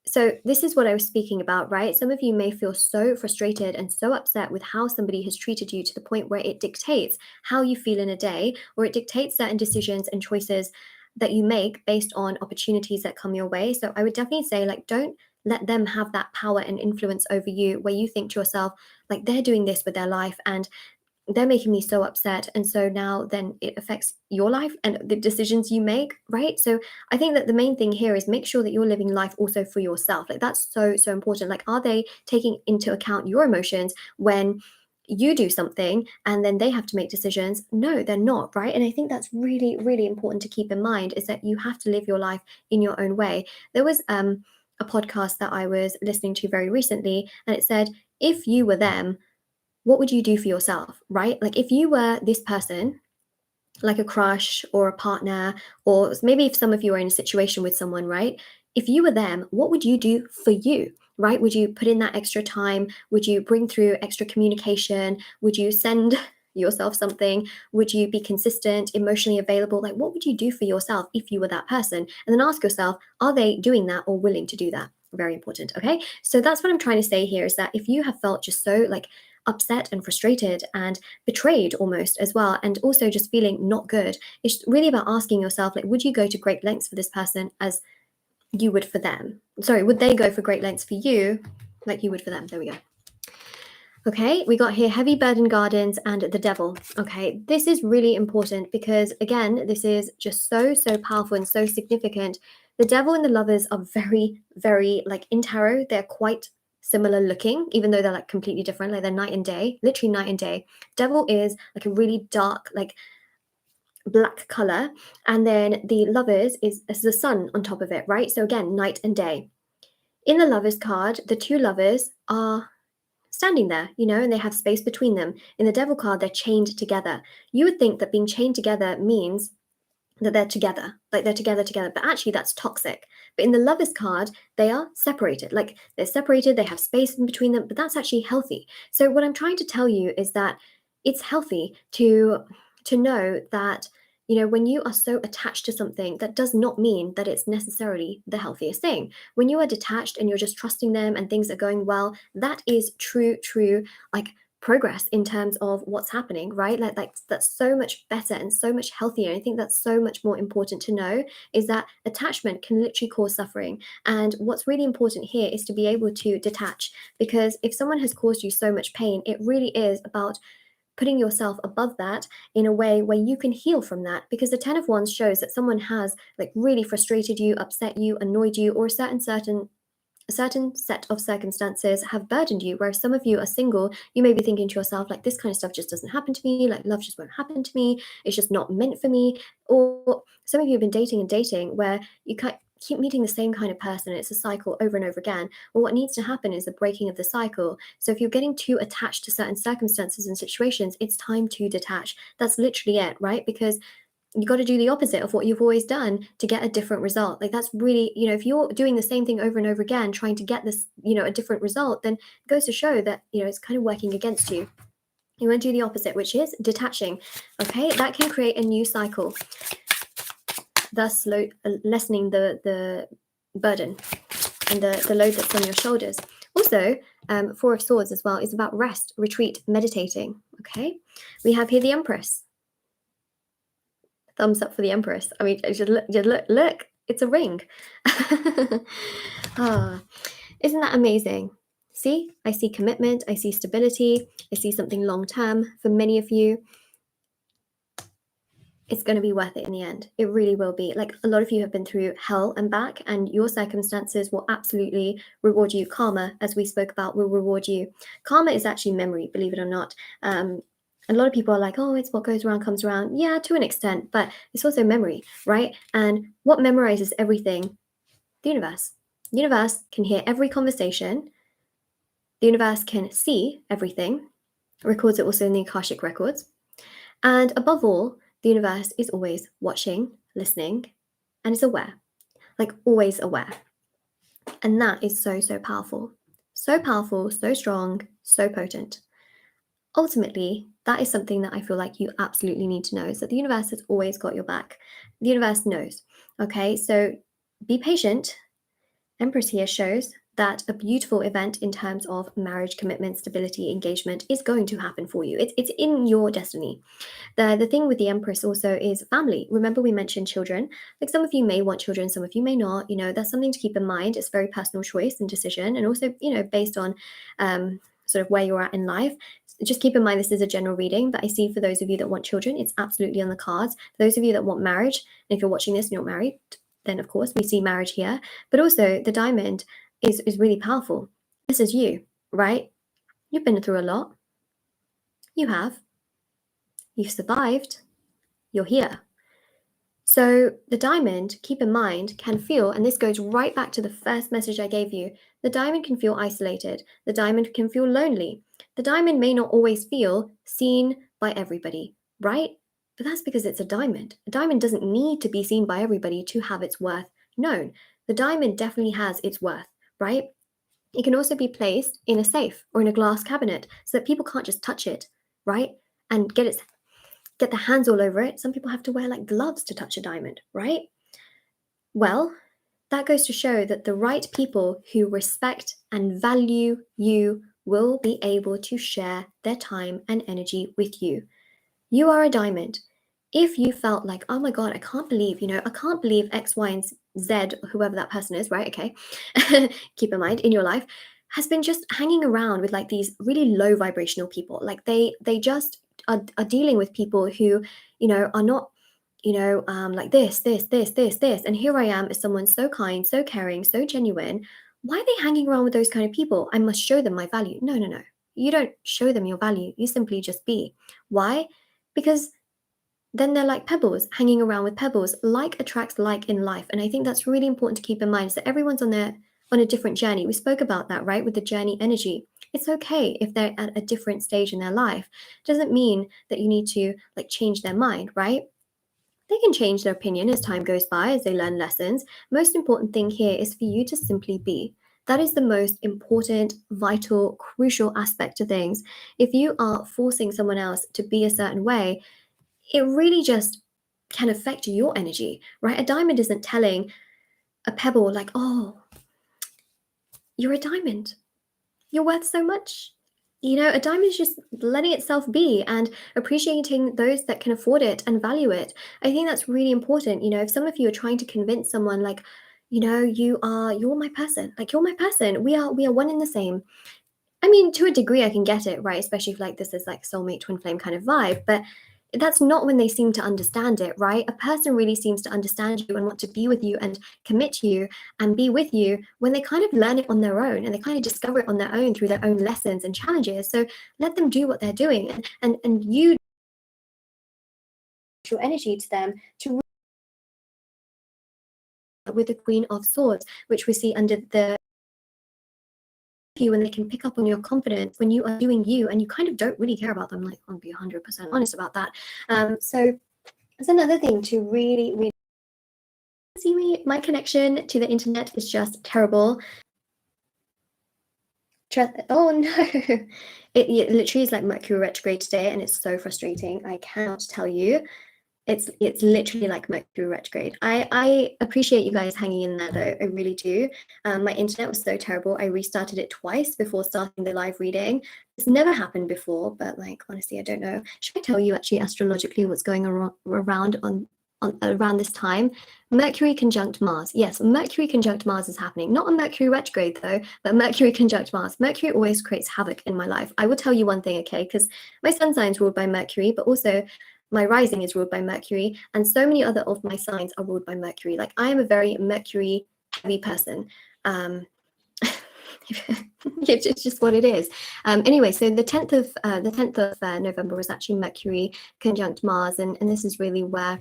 So this is what I was speaking about, right? Some of you may feel so frustrated and so upset with how somebody has treated you to the point where it dictates how you feel in a day, or it dictates certain decisions and choices that you make based on opportunities that come your way. So I would definitely say, like, don't let them have that power and influence over you where you think to yourself, like, they're doing this with their life and they're making me so upset, and so now then it affects your life and the decisions you make, right? So I think that the main thing here is make sure that you're living life also for yourself. Like, that's so important. Like, are they taking into account your emotions when you do something and then they have to make decisions? No, they're not, right? And I think that's really, really important to keep in mind, is that you have to live your life in your own way. There was a podcast that I was listening to very recently, and it said, if you were them, what would you do for yourself, right? Like, if you were this person, like a crush or a partner, or maybe if some of you are in a situation with someone, right? If you were them, what would you do for you, right? Would you put in that extra time? Would you bring through extra communication? Would you send yourself something? Would you be consistent, emotionally available? Like, what would you do for yourself if you were that person? And then ask yourself, are they doing that or willing to do that? Very important. Okay. So that's what I'm trying to say here, is that if you have felt just so like upset and frustrated and betrayed almost as well, and also just feeling not good, it's really about asking yourself, like, would you go to great lengths for this person as you would for them? Sorry, would they go for great lengths for you like you would for them? There we go. Okay, we got here heavy burden gardens and the devil. Okay, this is really important because, again, this is just so powerful and so significant. The devil and the lovers are very, very, like, in tarot, they're quite similar looking, even though they're like completely different, like they're night and day, literally night and day. Devil is like a really dark, like black color, and then the lovers is the sun on top of it, right? So again, night and day. In the lovers card, the two lovers are standing there, and they have space between them. In the devil card, they're chained together. You would think that being chained together means that they're together, like they're together, but actually that's toxic. But in the lovers card, they are separated, like they're separated, they have space in between them, but that's actually healthy. So what I'm trying to tell you is that it's healthy to know that, when you are so attached to something, that does not mean that it's necessarily the healthiest thing. When you are detached and you're just trusting them and things are going well, that is true, like progress in terms of what's happening, right? Like that's so much better and so much healthier. I think that's so much more important to know, is that attachment can literally cause suffering. And what's really important here is to be able to detach, because if someone has caused you so much pain, it really is about putting yourself above that in a way where you can heal from that. Because the 10 of Wands shows that someone has like really frustrated you, upset you, annoyed you, or a certain set of circumstances have burdened you. Whereas some of you are single, you may be thinking to yourself, like, this kind of stuff just doesn't happen to me, like love just won't happen to me, it's just not meant for me. Or some of you have been dating where you keep meeting the same kind of person, it's a cycle over and over again. Well, what needs to happen is the breaking of the cycle. So if you're getting too attached to certain circumstances and situations, it's time to detach. That's literally it, right? Because you got to do the opposite of what you've always done to get a different result. Like that's really, if you're doing the same thing over and over again, trying to get this, a different result, then it goes to show that, it's kind of working against you. You want to do the opposite, which is detaching. Okay, that can create a new cycle, thus lessening the burden and the load that's on your shoulders. Also, Four of Swords as well is about rest, retreat, meditating. Okay, we have here the Empress. Thumbs up for the Empress. I mean, just look, it's a ring. Isn't that amazing? See, I see commitment, I see stability, I see something long term for many of you. It's going to be worth it in the end. It really will be. Like, a lot of you have been through hell and back, and your circumstances will absolutely reward you. Karma, as we spoke about, will reward you. Karma is actually memory, believe it or not. A lot of people are like, oh, it's what goes around comes around. Yeah, to an extent, but it's also memory, right? And what memorizes everything? The universe. The universe can hear every conversation. The universe can see everything. It records it also in the Akashic records. And above all, the universe is always watching, listening, and is aware. Like, always aware. And that is so powerful. So powerful, so strong, so potent. Ultimately, that is something that I feel like you absolutely need to know, is that the universe has always got your back. The universe knows. Okay, so be patient. Empress here shows that a beautiful event in terms of marriage, commitment, stability, engagement is going to happen for you. It's in your destiny. The thing with the Empress also is family. Remember, we mentioned children. Like, some of you may want children, some of you may not. That's something to keep in mind. It's very personal choice and decision, and also, based on sort of where you're at in life. Just keep in mind, this is a general reading, but I see for those of you that want children, it's absolutely on the cards. For those of you that want marriage, and if you're watching this and you're not married, then of course we see marriage here. But also the diamond is really powerful. This is you, right? You've been through a lot. You have. You've survived. You're here. So the diamond, keep in mind, can feel, and this goes right back to the first message I gave you, the diamond can feel isolated. The diamond can feel lonely. The diamond may not always feel seen by everybody, right? But that's because it's a diamond. A diamond doesn't need to be seen by everybody to have its worth known. The diamond definitely has its worth, right? It can also be placed in a safe or in a glass cabinet so that people can't just touch it, right? and get their hands all over it. Some people have to wear like gloves to touch a diamond, right? Well, that goes to show that the right people who respect and value you will be able to share their time and energy with you. You are a diamond. If you felt like, oh my God, I can't believe X, Y, and Z, whoever that person is, right? Okay. Keep in mind, in your life, has been just hanging around with like these really low vibrational people. Like they just are dealing with people who, are not, like this. And here I am as someone so kind, so caring, so genuine. Why are they hanging around with those kind of people? I must show them my value. No. You don't show them your value. You simply just be. Why? Because then they're like pebbles, hanging around with pebbles. Like attracts like in life. And I think that's really important to keep in mind, is that everyone's on a different journey. We spoke about that, right? With the journey energy. It's okay if they're at a different stage in their life. Doesn't mean that you need to like change their mind, right? They can change their opinion as time goes by, as they learn lessons. Most important thing here is for you to simply be. That is the most important, vital, crucial aspect of things. If you are forcing someone else to be a certain way, it really just can affect your energy, right? A diamond isn't telling a pebble like, oh, you're a diamond. You're worth so much. A diamond is just letting itself be and appreciating those that can afford it and value it. I think that's really important. If some of you are trying to convince someone like, you're my person. Like you're my person. We are one in the same. I mean, to a degree, I can get it, right? Especially if like this is like soulmate twin flame kind of vibe, but that's not when they seem to understand it, right? A person really seems to understand you and want to be with you and commit to you and be with you when they kind of learn it on their own and they kind of discover it on their own through their own lessons and challenges. So let them do what they're doing and you your energy to them to with the Queen of Swords, which we see under the you, when they can pick up on your confidence when you are doing you and you kind of don't really care about them. Like, I'll be 100% honest about that. So that's another thing to really see me. My connection to the internet is just terrible. Oh no, it literally is like Mercury retrograde today, and it's so frustrating. I cannot tell you. It's literally like Mercury retrograde. I appreciate you guys hanging in there though. I really do. My internet was so terrible. I restarted it twice before starting the live reading. It's never happened before, but like honestly, I don't know. Should I tell you actually astrologically what's going around around this time? Mercury conjunct Mars. Yes, Mercury conjunct Mars is happening. Not a Mercury retrograde though, but Mercury conjunct Mars. Mercury always creates havoc in my life. I will tell you one thing, okay? Because my sun sign's ruled by Mercury, but also my rising is ruled by Mercury, and so many other of my signs are ruled by Mercury. Like I am a very Mercury heavy person. It's just what it is. Anyway, so the 10th of November was actually Mercury conjunct Mars, and this is really where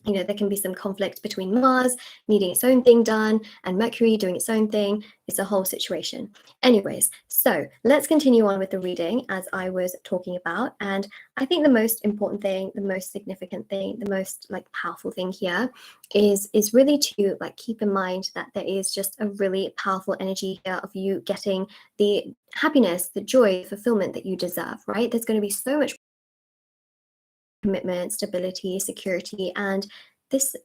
there can be some conflict between Mars needing its own thing done and Mercury doing its own thing. It's a whole situation. Anyways, so let's continue on with the reading as I was talking about. And I think the most important thing, the most significant thing, the most like powerful thing here is really to like keep in mind that there is just a really powerful energy here of you getting the happiness, the joy, fulfillment that you deserve, right? There's going to be so much commitment, stability, security, and this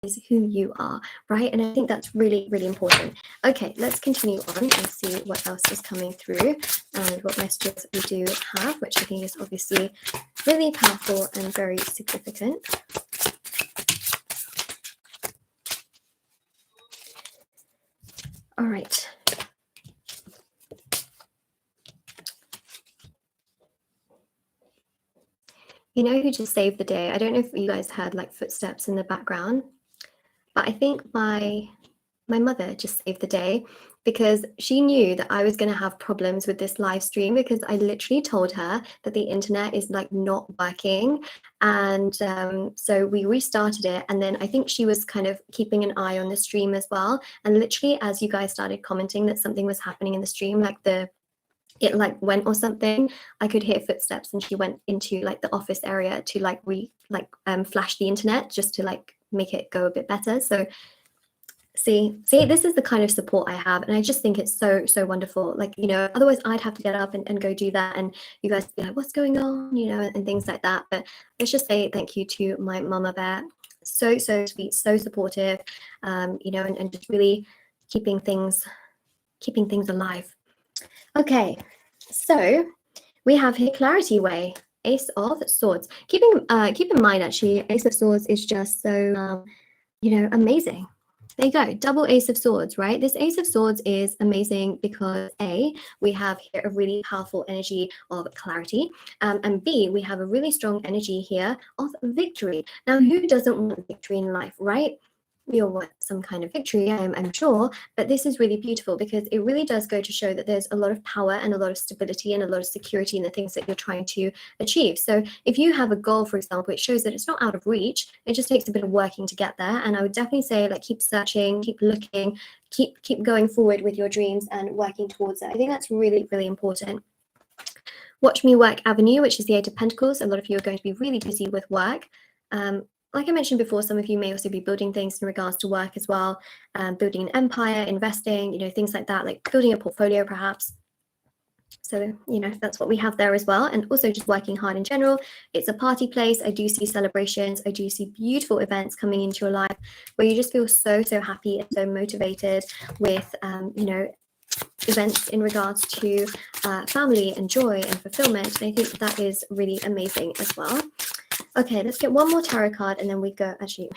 is who you are, right? And I think that's really, really important. Okay, let's continue on and see what else is coming through and what messages we do have, which I think is obviously really powerful and very significant. All right. You know who just saved the day? I don't know if you guys heard like footsteps in the background, but I think my mother just saved the day because she knew that I was going to have problems with this live stream because I literally told her that the internet is like not working. And so we restarted it. And then I think she was kind of keeping an eye on the stream as well. And literally as you guys started commenting that something was happening in the stream, like it like went or something, I could hear footsteps and she went into like the office area to like flash the internet just to like make it go a bit better. So See, this is the kind of support I have, and I just think it's so, so wonderful. Like, you know, otherwise I'd have to get up and go do that, and you guys would be like, what's going on, you know, and things like that. But let's just say thank you to my mama bear. So, so sweet, so supportive, you know, and just really keeping things alive. Okay, so we have here Clarity Way, Ace of Swords. Keep in mind, actually, Ace of Swords is just so, you know, amazing. There you go, double Ace of Swords, right? This Ace of Swords is amazing because A, we have here a really powerful energy of clarity, and B, we have a really strong energy here of victory. Now, who doesn't want victory in life, right? We all want some kind of victory, I'm sure, but this is really beautiful because it really does go to show that there's a lot of power and a lot of stability and a lot of security in the things that you're trying to achieve. So if you have a goal, for example, it shows that it's not out of reach. It just takes a bit of working to get there. And I would definitely say, like, keep searching, keep looking, keep going forward with your dreams and working towards it. I think that's really, really important. Watch Me Work Avenue, which is the Eight of Pentacles. A lot of you are going to be really busy with work. Like I mentioned before, some of you may also be building things in regards to work as well, building an empire, investing, you know, things like that, like building a portfolio perhaps. So, you know, that's what we have there as well. And also just working hard in general. It's a party place. I do see celebrations. I do see beautiful events coming into your life where you just feel so, so happy and so motivated with, you know, events in regards to family and joy and fulfillment. And I think that is really amazing as well. Okay, let's get one more tarot card and then we go, actually,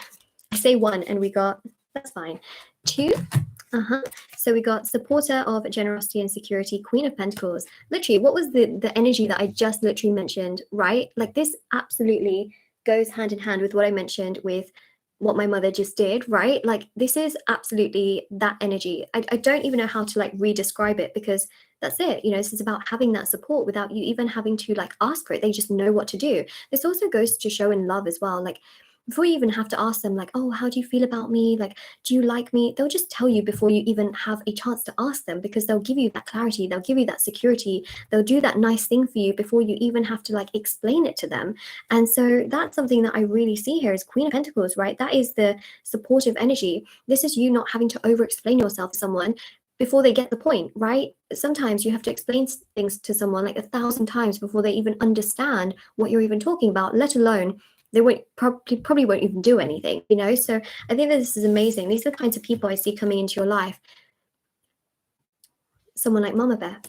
I say one and we got, that's fine, two. So we got supporter of generosity and security, Queen of Pentacles. Literally, what was the energy that I just literally mentioned, right? Like this absolutely goes hand in hand with what I mentioned with what my mother just did, right? Like this is absolutely that energy. I don't even know how to like re-describe it because that's it. You know, this is about having that support without you even having to like ask for it. They just know what to do. This also goes to show in love as well. Like before you even have to ask them like, oh, how do you feel about me? Like, do you like me? They'll just tell you before you even have a chance to ask them because they'll give you that clarity. They'll give you that security. They'll do that nice thing for you before you even have to like explain it to them. And so that's something that I really see here is Queen of Pentacles, right? That is the supportive energy. This is you not having to over-explain yourself to someone before they get the point, right? Sometimes you have to explain things to someone like 1,000 times before they even understand what you're even talking about, let alone they won't probably won't even do anything, you know? So I think that this is amazing. These are the kinds of people I see coming into your life. Someone like Mama Bear,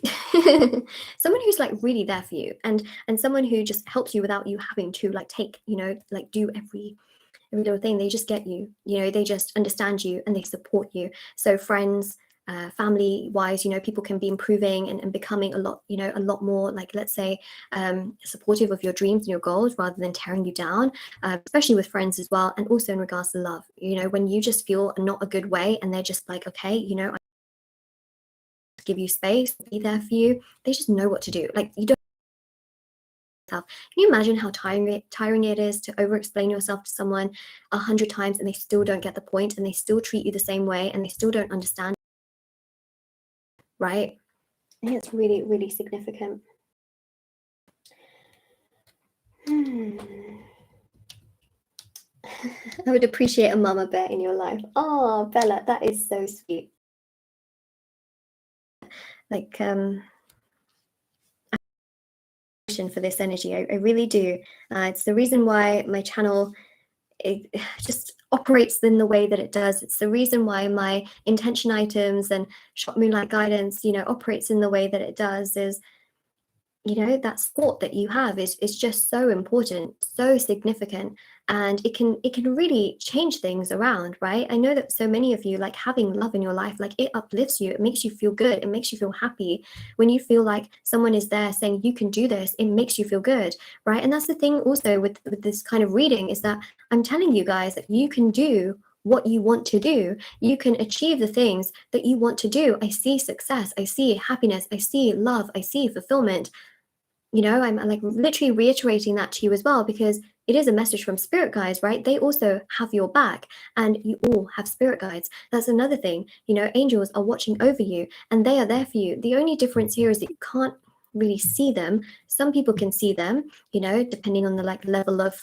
someone who's like really there for you and someone who just helps you without you having to like take, you know, like do every little thing. They just get you, you know, they just understand you and they support you. So friends, family wise, you know, people can be improving and becoming a lot, you know, a lot more like, let's say, supportive of your dreams and your goals rather than tearing you down, especially with friends as well. And also in regards to love, you know, when you just feel not a good way and they're just like, okay, you know, I give you space, be there for you. They just know what to do. Like you don't. Can you imagine how tiring it is to over-explain yourself to someone 100 times and they still don't get the point and they still treat you the same way and they still don't understand, right? I think it's really, really significant. I would appreciate a mama bear in your life. Oh, Bella, that is so sweet. Like, for this energy, I really do. It's the reason why my channel it just operates in the way that it does. It's the reason why my intention items and shop Moonlight Guidance, you know, operates in the way that it does is, you know, that support that you have is just so important, so significant, and it can really change things around, right? I know that so many of you like having love in your life, like it uplifts you, it makes you feel good, it makes you feel happy. When you feel like someone is there saying you can do this, it makes you feel good, right? And that's the thing also with this kind of reading is that I'm telling you guys that you can do what you want to do. You can achieve the things that you want to do. I see success, I see happiness, I see love, I see fulfillment. You know, I'm like literally reiterating that to you as well because it is a message from spirit guides, right? They also have your back and you all have spirit guides. That's another thing. You know, angels are watching over you and they are there for you. The only difference here is that you can't really see them. Some people can see them, you know, depending on the like level of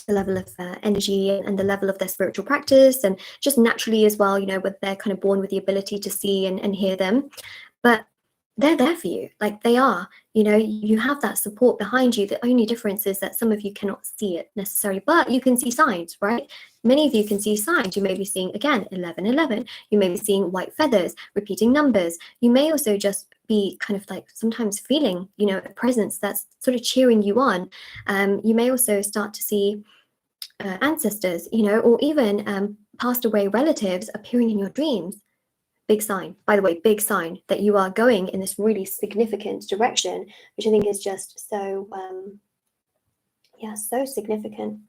the level of energy and the level of their spiritual practice, and just naturally as well, you know, whether they're kind of born with the ability to see and hear them. But they're there for you, like they are, you know, you have that support behind you. The only difference is that some of you cannot see it necessarily, but you can see signs, right? Many of you can see signs. You may be seeing, again, 1111. You may be seeing white feathers, repeating numbers. You may also just be kind of like sometimes feeling, you know, a presence that's sort of cheering you on. You may also start to see ancestors, you know, or even passed away relatives appearing in your dreams. Big sign, by the way, big sign that you are going in this really significant direction, which I think is just so, yeah, so significant.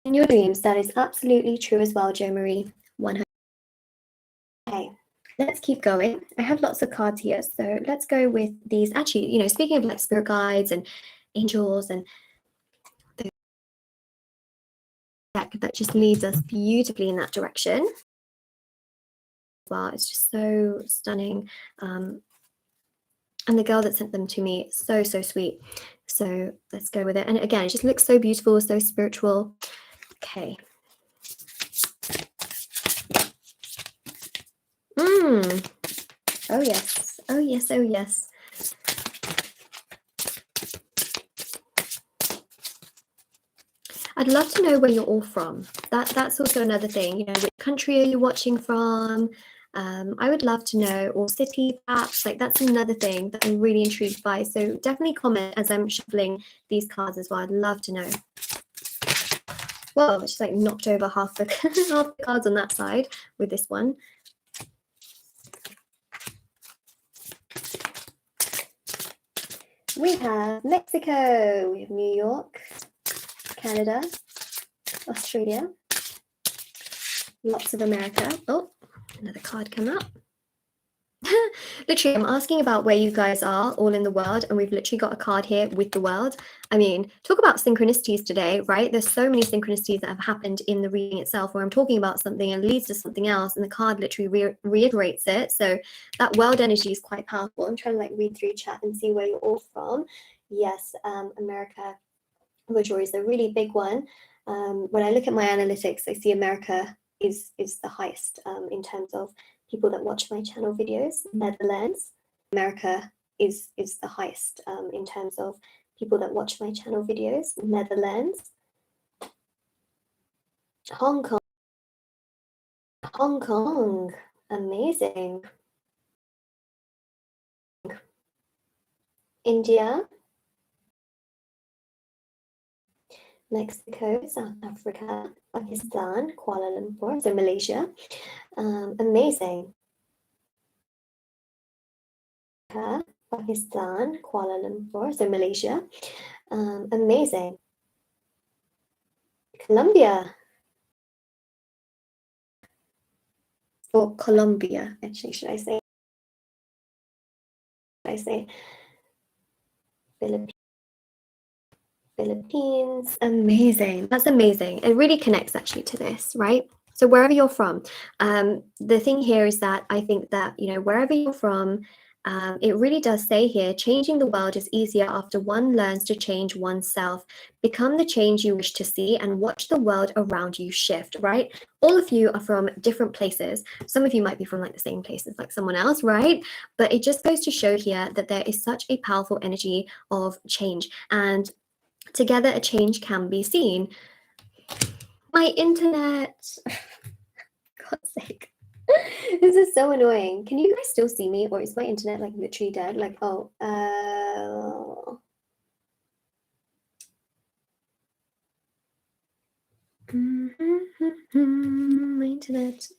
In your dreams, that is absolutely true as well, Jo Marie. 100. Okay, let's keep going. I have lots of cards here, so let's go with these. Actually, you know, speaking of like spirit guides and angels and the deck that just leads us beautifully in that direction. Well, it's just so stunning. And the girl that sent them to me, so sweet. So let's go with it. And again, it just looks so beautiful, so spiritual. Okay. Oh yes, oh yes, oh yes. I'd love to know where you're all from. That's also another thing. You know, which country are you watching from? I would love to know, or city perhaps. Like that's another thing that I'm really intrigued by. So definitely comment as I'm shuffling these cards as well. I'd love to know. Whoa, it's just like knocked over half the half the cards on that side with this one. We have Mexico, we have New York, Canada, Australia, lots of America. Oh, another card come up. Literally, I'm asking about where you guys are all in the world, and we've literally got a card here with the world. I mean, talk about synchronicities today, right? There's so many synchronicities that have happened in the reading itself, where I'm talking about something and leads to something else, and the card literally reiterates it. So that world energy is quite powerful. I'm trying to like read through chat and see where you're all from. Yes, America, majority is a really big one. When I look at my analytics, I see America is the highest in terms of people that watch my channel videos. Netherlands, America is the highest in terms of people that watch my channel videos. Netherlands, Hong Kong, amazing. India, Mexico, South Africa, Pakistan, Kuala Lumpur, so Malaysia, amazing. Pakistan, Kuala Lumpur, so Malaysia, amazing. Colombia, or Colombia, actually, should I say Philippines, amazing. That's amazing. It really connects actually to this, right? So wherever you're from, the thing here is that I think that, you know, wherever you're from, it really does say here, changing the world is easier after one learns to change oneself. Become the change you wish to see and watch the world around you shift, right? All of you are from different places. Some of you might be from like the same places like someone else, right? But it just goes to show here that there is such a powerful energy of change, and together a change can be seen. My internet, God's sake. This is so annoying. Can you guys still see me, or is my internet like literally dead? Like, oh, my internet.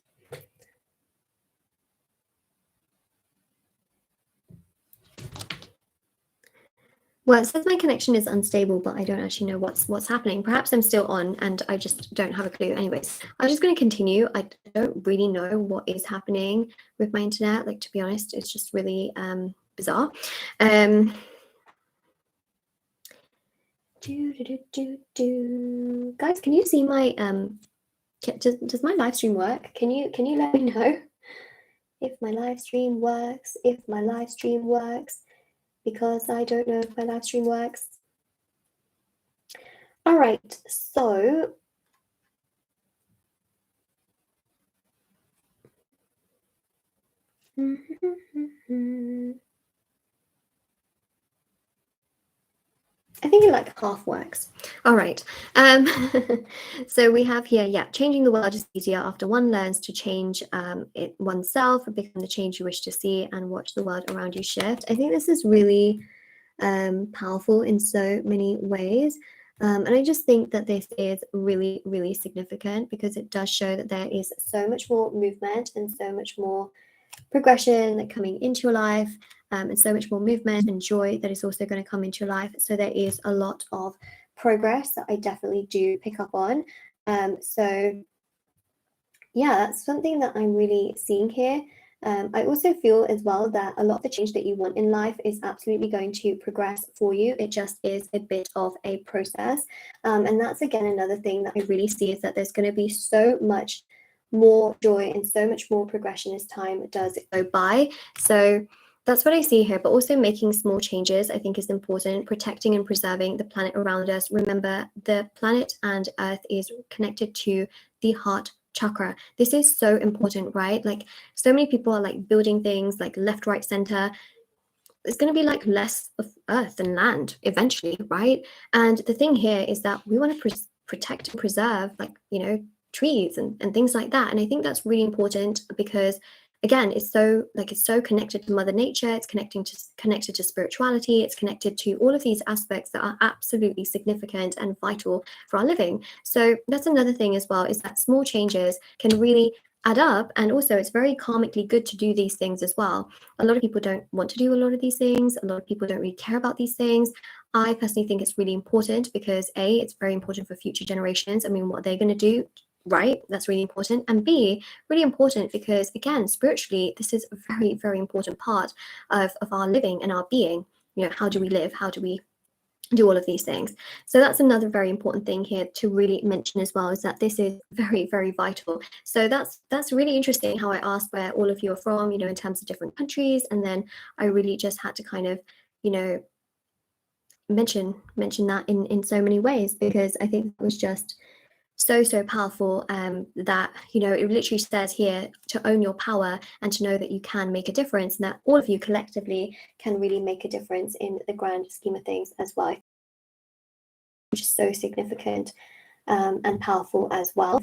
Well, it says my connection is unstable, but I don't actually know what's happening. Perhaps I'm still on and I just don't have a clue. Anyways, I'm just going to continue. I don't really know what is happening with my internet. Like, to be honest, it's just really bizarre. Guys, can you see my does my live stream work? Can you let me know if my live stream works? Because I don't know if my live stream works. All right, so I think it like half works. All right. So we have here, yeah, changing the world is easier after one learns to change it oneself and become the change you wish to see and watch the world around you shift. I think this is really powerful in so many ways. And I just think that this is really, really significant because it does show that there is so much more movement and so much more progression like coming into your life, and so much more movement and joy that is also going to come into your life. So there is a lot of progress that I definitely do pick up on. So yeah, that's something that I'm really seeing here. I also feel as well that a lot of the change that you want in life is absolutely going to progress for you. It just is a bit of a process. And that's again another thing that I really see is that there's going to be so much more joy and so much more progression as time does go by. So that's what I see here, but also making small changes I think is important, protecting and preserving the planet around us. Remember, the planet and Earth is connected to the heart chakra. This is so important, right? Like so many people are like building things like left, right, center. It's going to be like less of earth than land eventually, right? And the thing here is that we want to protect and preserve like, you know, trees and things like that. And I think that's really important because again, it's so connected to mother nature, it's connected to spirituality, it's connected to all of these aspects that are absolutely significant and vital for our living. So that's another thing as well, is that small changes can really add up, and also it's very karmically good to do these things as well. A lot of people don't want to do a lot of these things, a lot of people don't really care about these things. I personally think it's really important because A, it's very important for future generations. I mean, what they're going to do, right? That's really important. And B, really important because, again, spiritually, this is a very, very important part of our living and our being. You know, how do we live? How do we do all of these things? So that's another very important thing here to really mention as well, is that this is very, very vital. So that's really interesting how I asked where all of you are from, you know, in terms of different countries. And then I really just had to kind of, you know, mention that in so many ways, because I think it was just so powerful, that, you know, it literally says here to own your power and to know that you can make a difference, and that all of you collectively can really make a difference in the grand scheme of things as well, which is so significant, and powerful as well.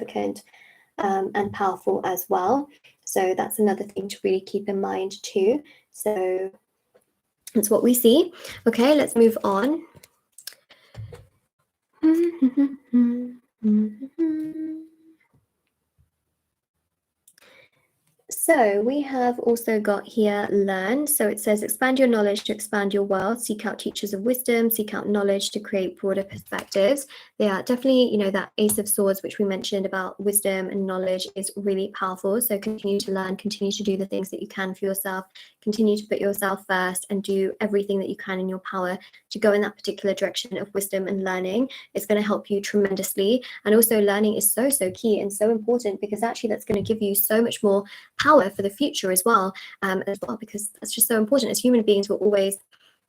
So that's another thing to really keep in mind too. So that's what we see. Okay, let's move on. So we have also got here learn. So it says expand your knowledge to expand your world, seek out teachers of wisdom, seek out knowledge to create broader perspectives. They are definitely, you know, that Ace of Swords, which we mentioned about wisdom and knowledge, is really powerful. So continue to learn, continue to do the things that you can for yourself, continue to put yourself first and do everything that you can in your power to go in that particular direction of wisdom and learning. It's going to help you tremendously. And also learning is so key and so important, because actually that's going to give you so much more power for the future as well, because that's just so important. As human beings, we're always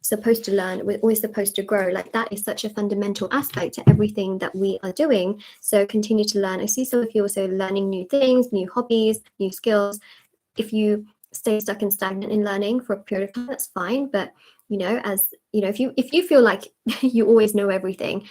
supposed to learn, we're always supposed to grow. Like that is such a fundamental aspect to everything that we are doing. So continue to learn. I see some of you also learning new things, new hobbies, new skills. If you stay stuck and stagnant in learning for a period of time, that's fine. But you know, as you know, if you feel like you always know everything,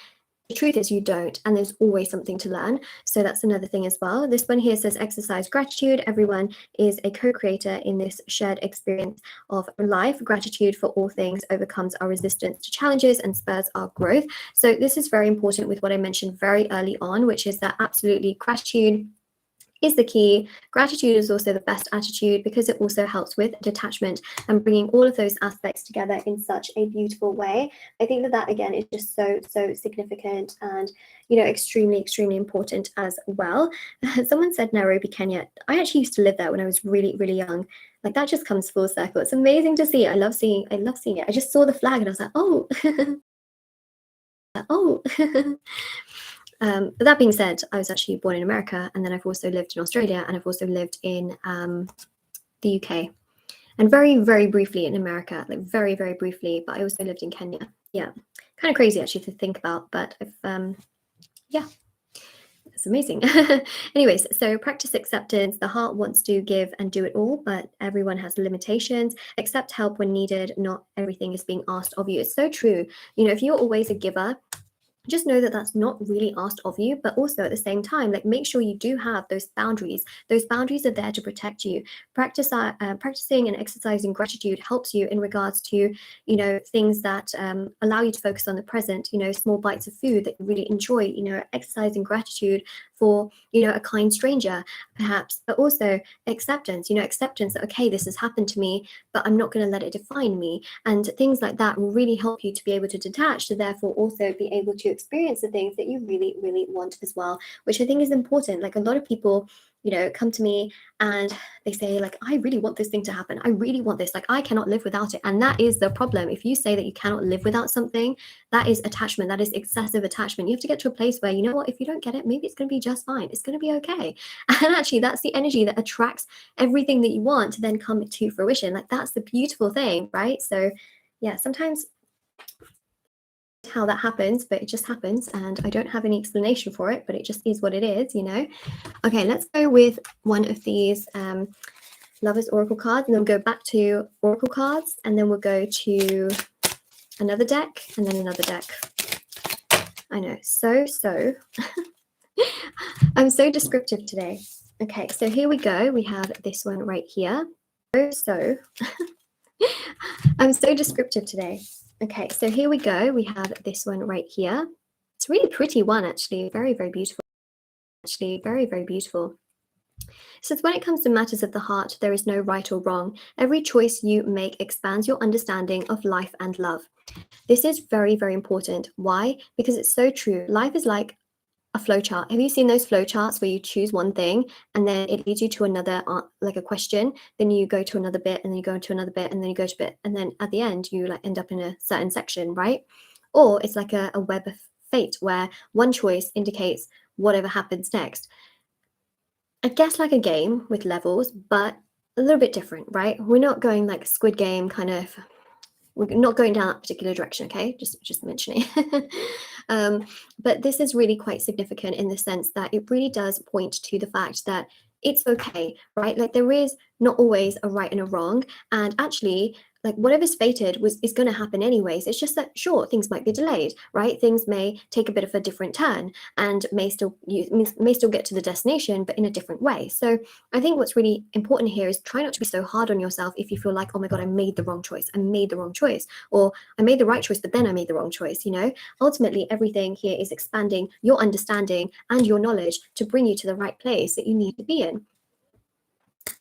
the truth is you don't, and there's always something to learn. So that's another thing as well. This one here says exercise gratitude. Everyone is a co-creator in this shared experience of life. Gratitude for all things overcomes our resistance to challenges and spurs our growth. So this is very important with what I mentioned very early on, which is that absolutely gratitude is the key. Gratitude is also the best attitude, because it also helps with detachment and bringing all of those aspects together in such a beautiful way. I think that again is just so significant and, you know, extremely important as well. Someone said Nairobi, Kenya. I actually used to live there when I was really young. Like that just comes full circle. It's amazing to see. I love seeing it. I just saw the flag and I was like, oh. Oh. But that being said, I was actually born in America, and then I've also lived in Australia, and I've also lived in the UK, and very briefly in America, like very briefly. But I also lived in Kenya yeah, kind of crazy actually to think about, but if yeah, it's amazing. Anyways, so practice acceptance. The heart wants to give and do it all, but everyone has limitations. Accept help when needed. Not everything is being asked of you. It's so true. You know, if you're always a giver, just know that that's not really asked of you, but also at the same time, like, make sure you do have those boundaries. Those boundaries are there to protect you. Practicing and exercising gratitude helps you in regards to, you know, things that allow you to focus on the present, you know, small bites of food that you really enjoy, you know, exercising gratitude for, you know, a kind stranger perhaps, but also acceptance, you know, acceptance that, okay, this has happened to me, but I'm not going to let it define me. And things like that will really help you to be able to detach, to therefore also be able to experience the things that you really, really want as well, which I think is important. Like, a lot of people, you know, come to me and they say, like, I really want this thing to happen. I really want this. Like, I cannot live without it. And that is the problem. If you say that you cannot live without something, that is attachment. That is excessive attachment. You have to get to a place where, you know what, if you don't get it, maybe it's going to be just fine. It's going to be okay. And actually, that's the energy that attracts everything that you want to then come to fruition. Like, that's the beautiful thing, right? So yeah, sometimes how that happens, but it just happens, and I don't have any explanation for it, but it just is what it is, you know. Okay, let's go with one of these Lovers Oracle cards, and then we'll go back to Oracle cards, and then we'll go to another deck, and then another deck. I know, so I'm so descriptive today. Okay, so here we go. We have this one right here. So I'm so descriptive today. Okay, so here we go. We have this one right here. It's a really pretty one, actually. Very, very beautiful. Actually, very, very beautiful. So when it comes to matters of the heart, there is no right or wrong. Every choice you make expands your understanding of life and love. This is very, very important. Why? Because it's so true. Life is like a flowchart. Have you seen those flowcharts where you choose one thing and then it leads you to another, like a question, then you go to another bit, and then you go to another bit, and then you go to a bit, and then at the end you like end up in a certain section, right? Or it's like a web of fate where one choice indicates whatever happens next. I guess like a game with levels, but a little bit different, right? We're not going like Squid Game kind of. We're not going down that particular direction, okay? Just mentioning. But this is really quite significant in the sense that it really does point to the fact that it's okay, right? Like, there is not always a right and a wrong, and actually, like, whatever's fated is going to happen anyways. It's just that, sure, things might be delayed, right? Things may take a bit of a different turn, and may still get to the destination, but in a different way. So I think what's really important here is try not to be so hard on yourself if you feel like, oh my God, I made the wrong choice. I made the wrong choice. Or I made the right choice, but then I made the wrong choice, you know? Ultimately, everything here is expanding your understanding and your knowledge to bring you to the right place that you need to be in.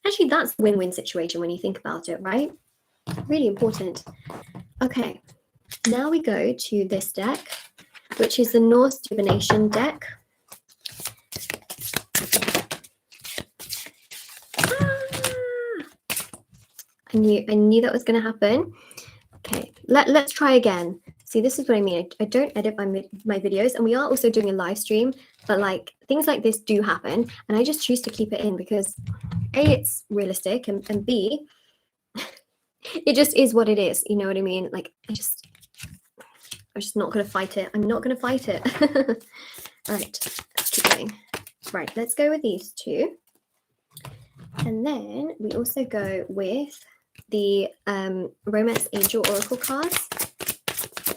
Actually, that's a win-win situation when you think about it, right? Really important. Okay, now we go to this deck, which is the Norse Divination deck. I knew that was going to happen. Okay, let's try again. See, this is what I mean. I don't edit my videos, and we are also doing a live stream, but like, things like this do happen, and I just choose to keep it in because A, it's realistic, and B, it just is what it is. You know what I mean? Like, I'm just not going to fight it. I'm not going to fight it. All right, let's keep going. Right, let's go with these two. And then we also go with the Romance Angel Oracle cards.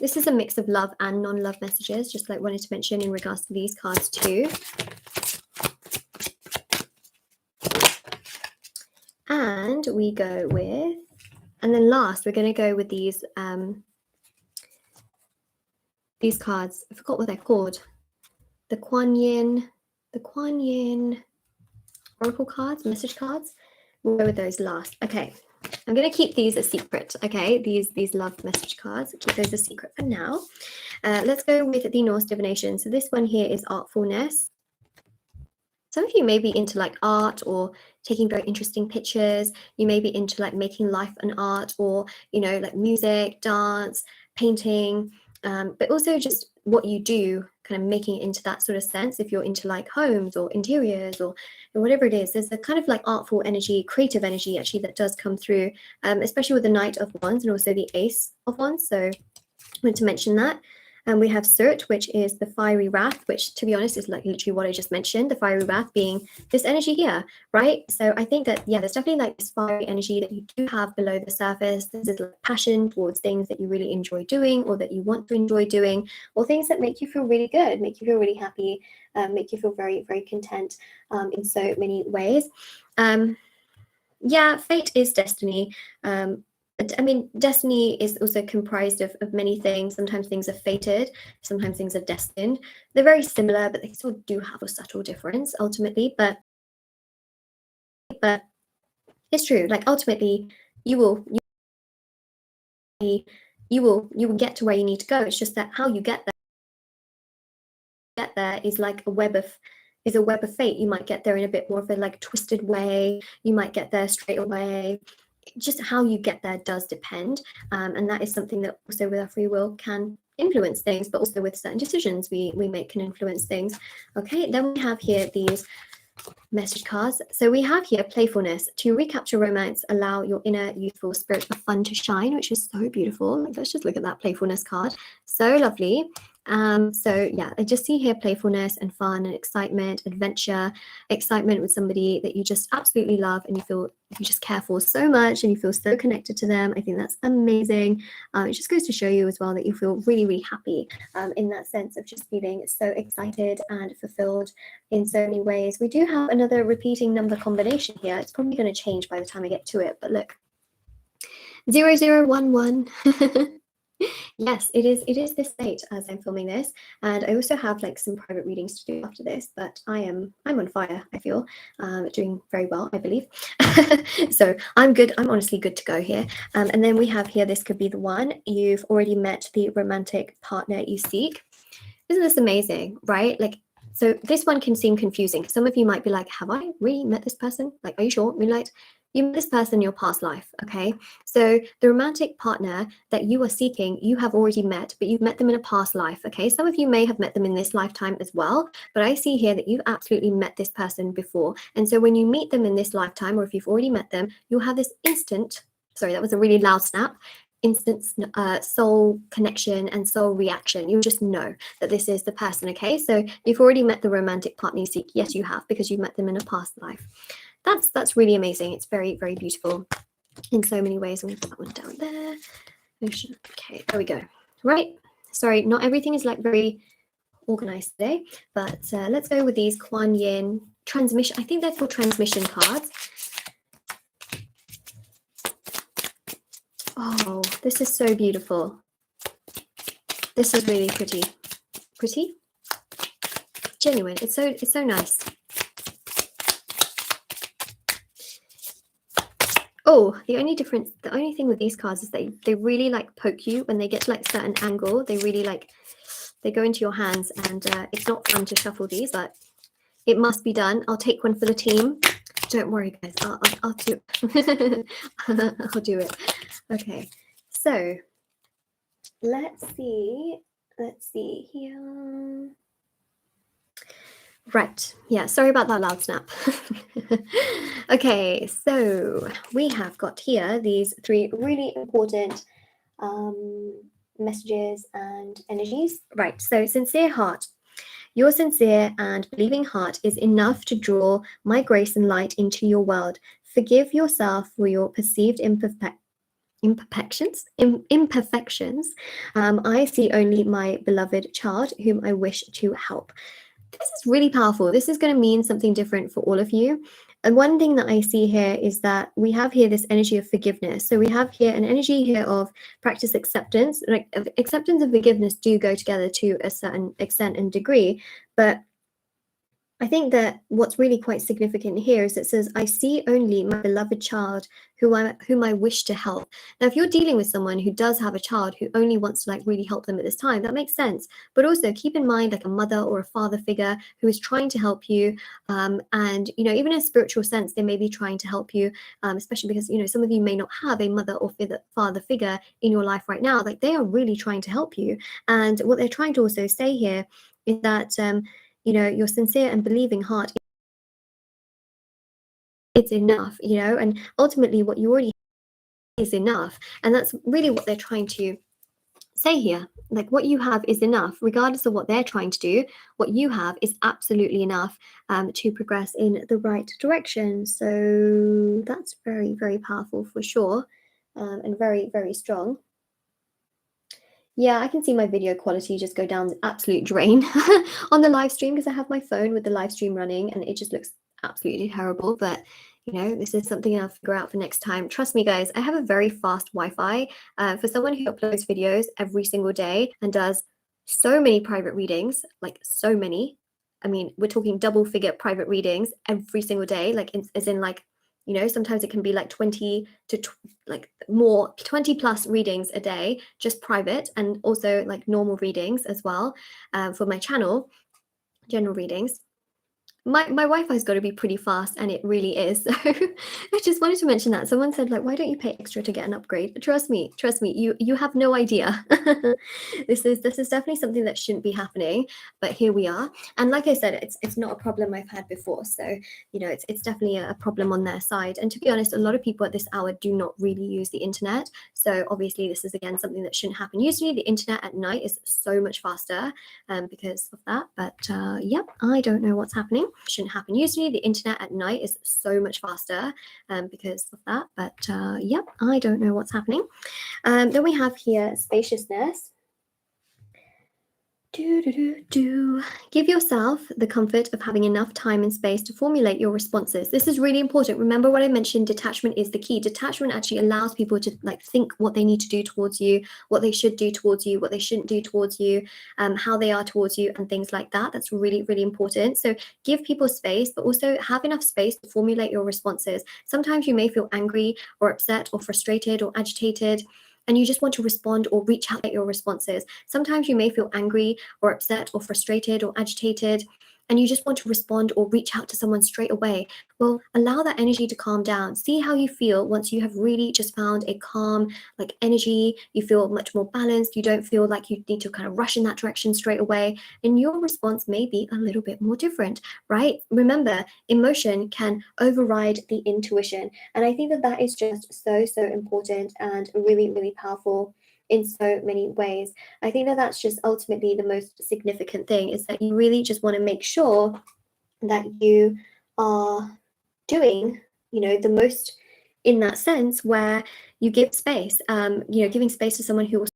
This is a mix of love and non-love messages, just like wanted to mention in regards to these cards too. And we go with, and then last, we're going to go with these cards. I forgot what they're called. The Kuan Yin Oracle cards, message cards. We'll go with those last. Okay, I'm going to keep these a secret, okay? These love message cards, keep those a secret for now. Let's go with the Norse Divination. So this one here is artfulness. Some of you may be into like art or taking very interesting pictures. You may be into like making life an art, or, you know, like music, dance, painting, but also just what you do, kind of making it into that sort of sense. If you're into like homes or interiors or whatever it is, there's a kind of like artful energy, creative energy actually that does come through, especially with the Knight of Wands and also the Ace of Wands. So wanted to mention that. And we have Surt, which is the fiery wrath, which, to be honest, is like literally what I just mentioned, the fiery wrath being this energy here, right? So I think that, yeah, there's definitely like this fiery energy that you do have below the surface. This is like passion towards things that you really enjoy doing, or that you want to enjoy doing, or things that make you feel really good, make you feel really happy, make you feel very, very content in so many ways. Yeah, fate is destiny. I mean, destiny is also comprised of many things. Sometimes things are fated, sometimes things are destined. They're very similar, but they still do have a subtle difference ultimately. But it's true. Like ultimately, you will get to where you need to go. It's just that how you get there is like a web of fate. You might get there in a bit more of a like twisted way. You might get there straight away. Just how you get there does depend, and that is something that also with our free will can influence things, but also with certain decisions we make can influence things. Okay, then we have here these message cards. So we have here playfulness. To recapture romance, allow your inner youthful spirit of fun to shine, which is so beautiful. Like, let's just look at that playfulness card. So lovely. So yeah, I just see here playfulness and fun and excitement, adventure, excitement with somebody that you just absolutely love and you just care for so much and you feel so connected to them. I think that's amazing. It just goes to show you as well that you feel really, really happy in that sense of just feeling so excited and fulfilled in so many ways. We do have another repeating number combination here. It's probably going to change by the time I get to it, but look, 0011. Yes, it is this date as I'm filming this, and I also have like some private readings to do after this, but I'm on fire. I feel doing very well, I believe. So I'm good. I'm honestly good to go here. And then we have here, this could be the one. You've already met the romantic partner you seek. Isn't this amazing, right? Like, so this one can seem confusing. Some of you might be like, have I really met this person? Like, are you sure, Moonlight? You met this person in your past life, okay? So the romantic partner that you are seeking, you have already met, but you've met them in a past life, okay? Some of you may have met them in this lifetime as well, but I see here that you've absolutely met this person before. And so when you meet them in this lifetime, or if you've already met them, you'll have this instant, sorry, that was a really loud snap, instant soul connection and soul reaction. You just know that this is the person, okay? So you've already met the romantic partner you seek. Yes, you have, because you've met them in a past life. That's really amazing. It's very, very beautiful in so many ways. I'm going to put that one down there. Okay, there we go. Right. Sorry, not everything is like very organized today, but let's go with these Kuan Yin transmission. I think they're called transmission cards. Oh, this is so beautiful. This is really pretty. Pretty? Genuine. It's so nice. Oh, the only thing with these cards is they really like poke you when they get to like certain angle. They really like, they go into your hands, and it's not fun to shuffle these, but it must be done. I'll take one for the team. Don't worry, guys. I'll do it. I'll do it. Okay, so let's see here. Right, yeah, sorry about that loud snap. Okay, so we have got here these three really important messages and energies. Right, so sincere heart. Your sincere and believing heart is enough to draw my grace and light into your world. Forgive yourself for your perceived imperfections. I see only my beloved child whom I wish to help. This is really powerful. This is going to mean something different for all of you. And one thing that I see here is that we have here this energy of forgiveness. So we have here an energy here of practice acceptance. Like acceptance and forgiveness do go together to a certain extent and degree, but I think that what's really quite significant here is it says, I see only my beloved child whom I wish to help. Now, if you're dealing with someone who does have a child who only wants to like really help them at this time, that makes sense. But also keep in mind like a mother or a father figure who is trying to help you. And, you know, even in a spiritual sense, they may be trying to help you, especially because, you know, some of you may not have a mother or father figure in your life right now. Like they are really trying to help you. And what they're trying to also say here is that, you know, your sincere and believing heart, it's enough, you know, and ultimately what you already have is enough. And that's really what they're trying to say here. Like, what you have is enough, regardless of what they're trying to do. What you have is absolutely enough to progress in the right direction. So that's very, very powerful for sure, and very, very strong. Yeah, I can see my video quality just go down the absolute drain on the live stream because I have my phone with the live stream running and it just looks absolutely terrible. But you know, this is something I'll figure out for next time. Trust me, guys, I have a very fast Wi-Fi. For someone who uploads videos every single day and does so many private readings, like so many. I mean, we're talking double figure private readings every single day, like as in like, you know, sometimes it can be like 20 to like more 20 plus readings a day, just private, and also like normal readings as well, for my channel, general readings. My Wi-Fi's got to be pretty fast, and it really is. So I just wanted to mention that. Someone said, like, why don't you pay extra to get an upgrade? Trust me, you have no idea. This is definitely something that shouldn't be happening, but here we are. And like I said, it's not a problem I've had before. So, you know, it's definitely a problem on their side. And to be honest, a lot of people at this hour do not really use the internet. So obviously this is again something that shouldn't happen. Usually the internet at night is so much faster because of that. But yep, I don't know what's happening. Shouldn't happen. Usually the internet at night is so much faster because of that. But yep, I don't know what's happening. Then we have here spaciousness. Give yourself the comfort of having enough time and space to formulate your responses. This is really important. Remember what I mentioned, detachment is the key. Detachment actually allows people to like think what they need to do towards you, what they should do towards you, what they shouldn't do towards you, how they are towards you, and things like that. That's really, really important. So give people space, but also have enough space to formulate your responses. Sometimes you may feel angry or upset or frustrated or agitated, and you just want to respond or reach out at your responses. Sometimes you may feel angry or upset or frustrated or agitated, and you just want to respond or reach out to someone straight away. Well, allow that energy to calm down. See how you feel once you have really just found a calm, like energy. You feel much more balanced. You don't feel like you need to kind of rush in that direction straight away. And your response may be a little bit more different, right? Remember, emotion can override the intuition. And I think that that is just so, so important and really, really powerful in so many ways. I think that that's just ultimately the most significant thing, is that you really just want to make sure that you are doing, you know, the most in that sense where you give space, you know, giving space to someone who will,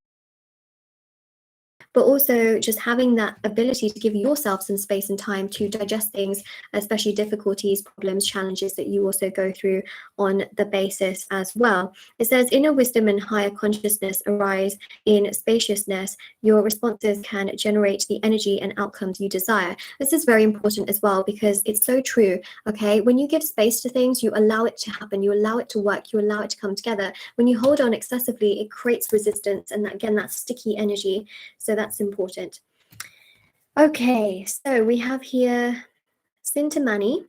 but also just having that ability to give yourself some space and time to digest things, especially difficulties, problems, challenges that you also go through on the basis as well. It says, inner wisdom and higher consciousness arise in spaciousness. Your responses can generate the energy and outcomes you desire. This is very important as well, because it's so true, okay? When you give space to things, you allow it to happen, you allow it to work, you allow it to come together. When you hold on excessively, it creates resistance, and again, that sticky energy. So that's important. Okay, so we have here Sintamani.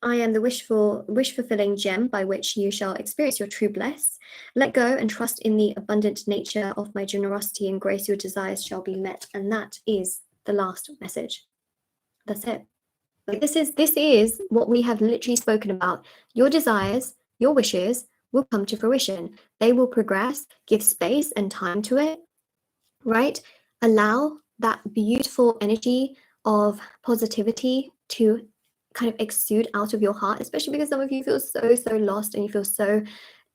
I am the wish-fulfilling gem by which you shall experience your true bliss. Let go and trust in the abundant nature of my generosity and grace. Your desires shall be met. And that is the last message. That's it. Like, this is what we have literally spoken about. Your desires, your wishes will come to fruition. They will progress. Give space and time to it, right? Allow that beautiful energy of positivity to kind of exude out of your heart, especially because some of you feel so, so lost and you feel so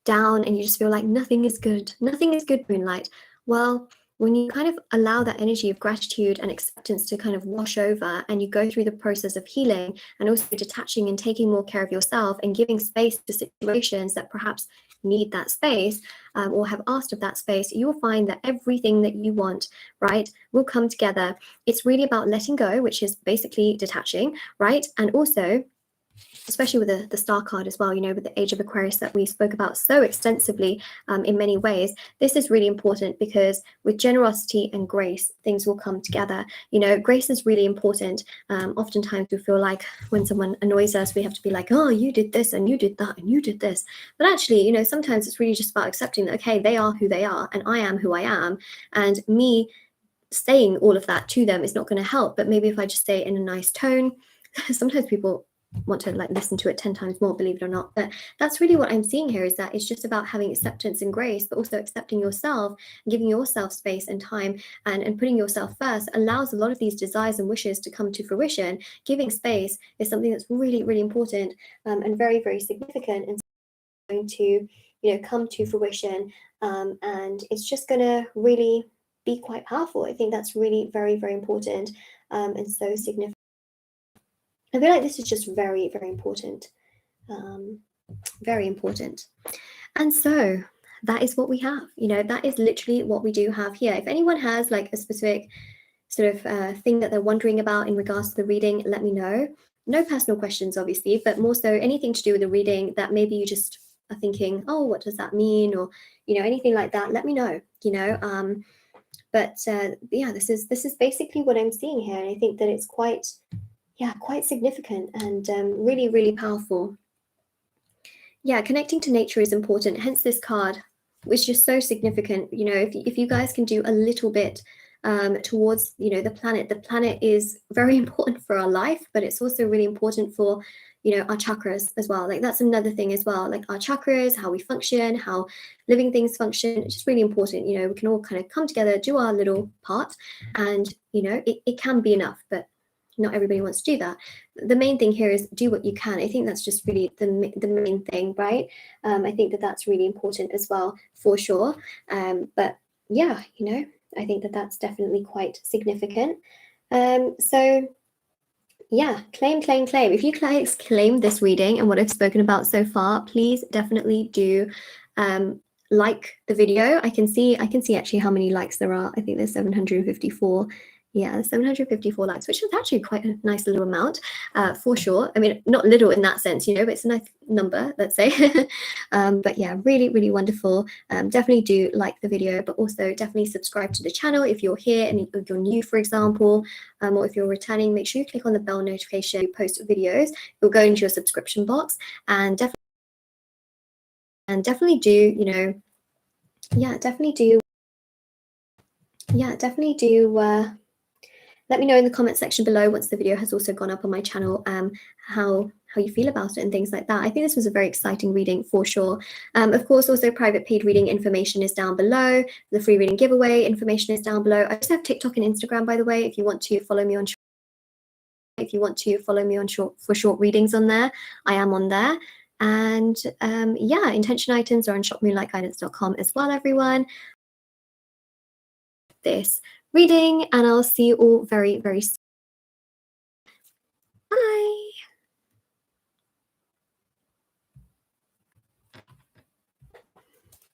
down and you just feel like nothing is good. Nothing is good, Moonlight. Well, when you kind of allow that energy of gratitude and acceptance to kind of wash over, and you go through the process of healing and also detaching and taking more care of yourself and giving space to situations that perhaps need that space, or have asked of that space, you will find that everything that you want, right, will come together. It's really about letting go, which is basically detaching, right? And also, especially with the star card as well, you know, with the age of Aquarius that we spoke about so extensively in many ways, this is really important, because with generosity and grace, things will come together. You know, grace is really important. Oftentimes we feel like when someone annoys us, we have to be like, oh, you did this and you did that and you did this. But actually, you know, sometimes it's really just about accepting that, okay, they are who they are and I am who I am. And me saying all of that to them is not going to help. But maybe if I just say it in a nice tone, sometimes people want to like listen to it 10 times more, believe it or not. But that's really what I'm seeing here, is that it's just about having acceptance and grace, but also accepting yourself, giving yourself space and time, and putting yourself first allows a lot of these desires and wishes to come to fruition. Giving space is something that's really, really important, and very, very significant, and going to, come to fruition, and it's just going to really be quite powerful. I think that's really very, very important, and so significant. I feel like this is just very, very important, very important. And so that is what we have. That is literally what we do have here. If anyone has like a specific sort of thing that they're wondering about in regards to the reading, let me know. No personal questions, obviously, but more so anything to do with the reading that maybe you just are thinking, oh, what does that mean? Or, anything like that, let me know, But yeah, this is basically what I'm seeing here. And I think that it's quite significant and really, really powerful. Yeah, connecting to nature is important. Hence this card, which is just so significant. If you guys can do a little bit towards, the planet. The planet is very important for our life, but it's also really important for, our chakras as well. Like that's another thing as well. Like our chakras, how we function, how living things function. It's just really important. We can all kind of come together, do our little part, and it can be enough, but not everybody wants to do that. The main thing here is do what you can. I think that's just really the main thing, right? I think that that's really important as well, for sure. But yeah, I think that that's definitely quite significant. So yeah, claim. If you guys claim this reading and what I've spoken about so far, please definitely do like the video. I can see actually how many likes there are. I think there's 754. Yeah, 754 likes, which is actually quite a nice little amount, for sure. I mean, not little in that sense, but it's a nice number, let's say. But yeah, really, really wonderful. Definitely do like the video, but also definitely subscribe to the channel if you're here and if you're new, for example, or if you're returning. Make sure you click on the bell notification to post videos. You'll go into your subscription box, and definitely do, definitely do. Let me know in the comment section below, once the video has also gone up on my channel, how you feel about it and things like that. I think this was a very exciting reading for sure. Of course, also private paid reading information is down below. The free reading giveaway information is down below. I just have TikTok and Instagram, by the way, if you want to follow me on short readings on there. I am on there. And yeah, intention items are on shopmoonlightguidance.com as well, everyone. This reading, and I'll see you all very, very soon. Bye.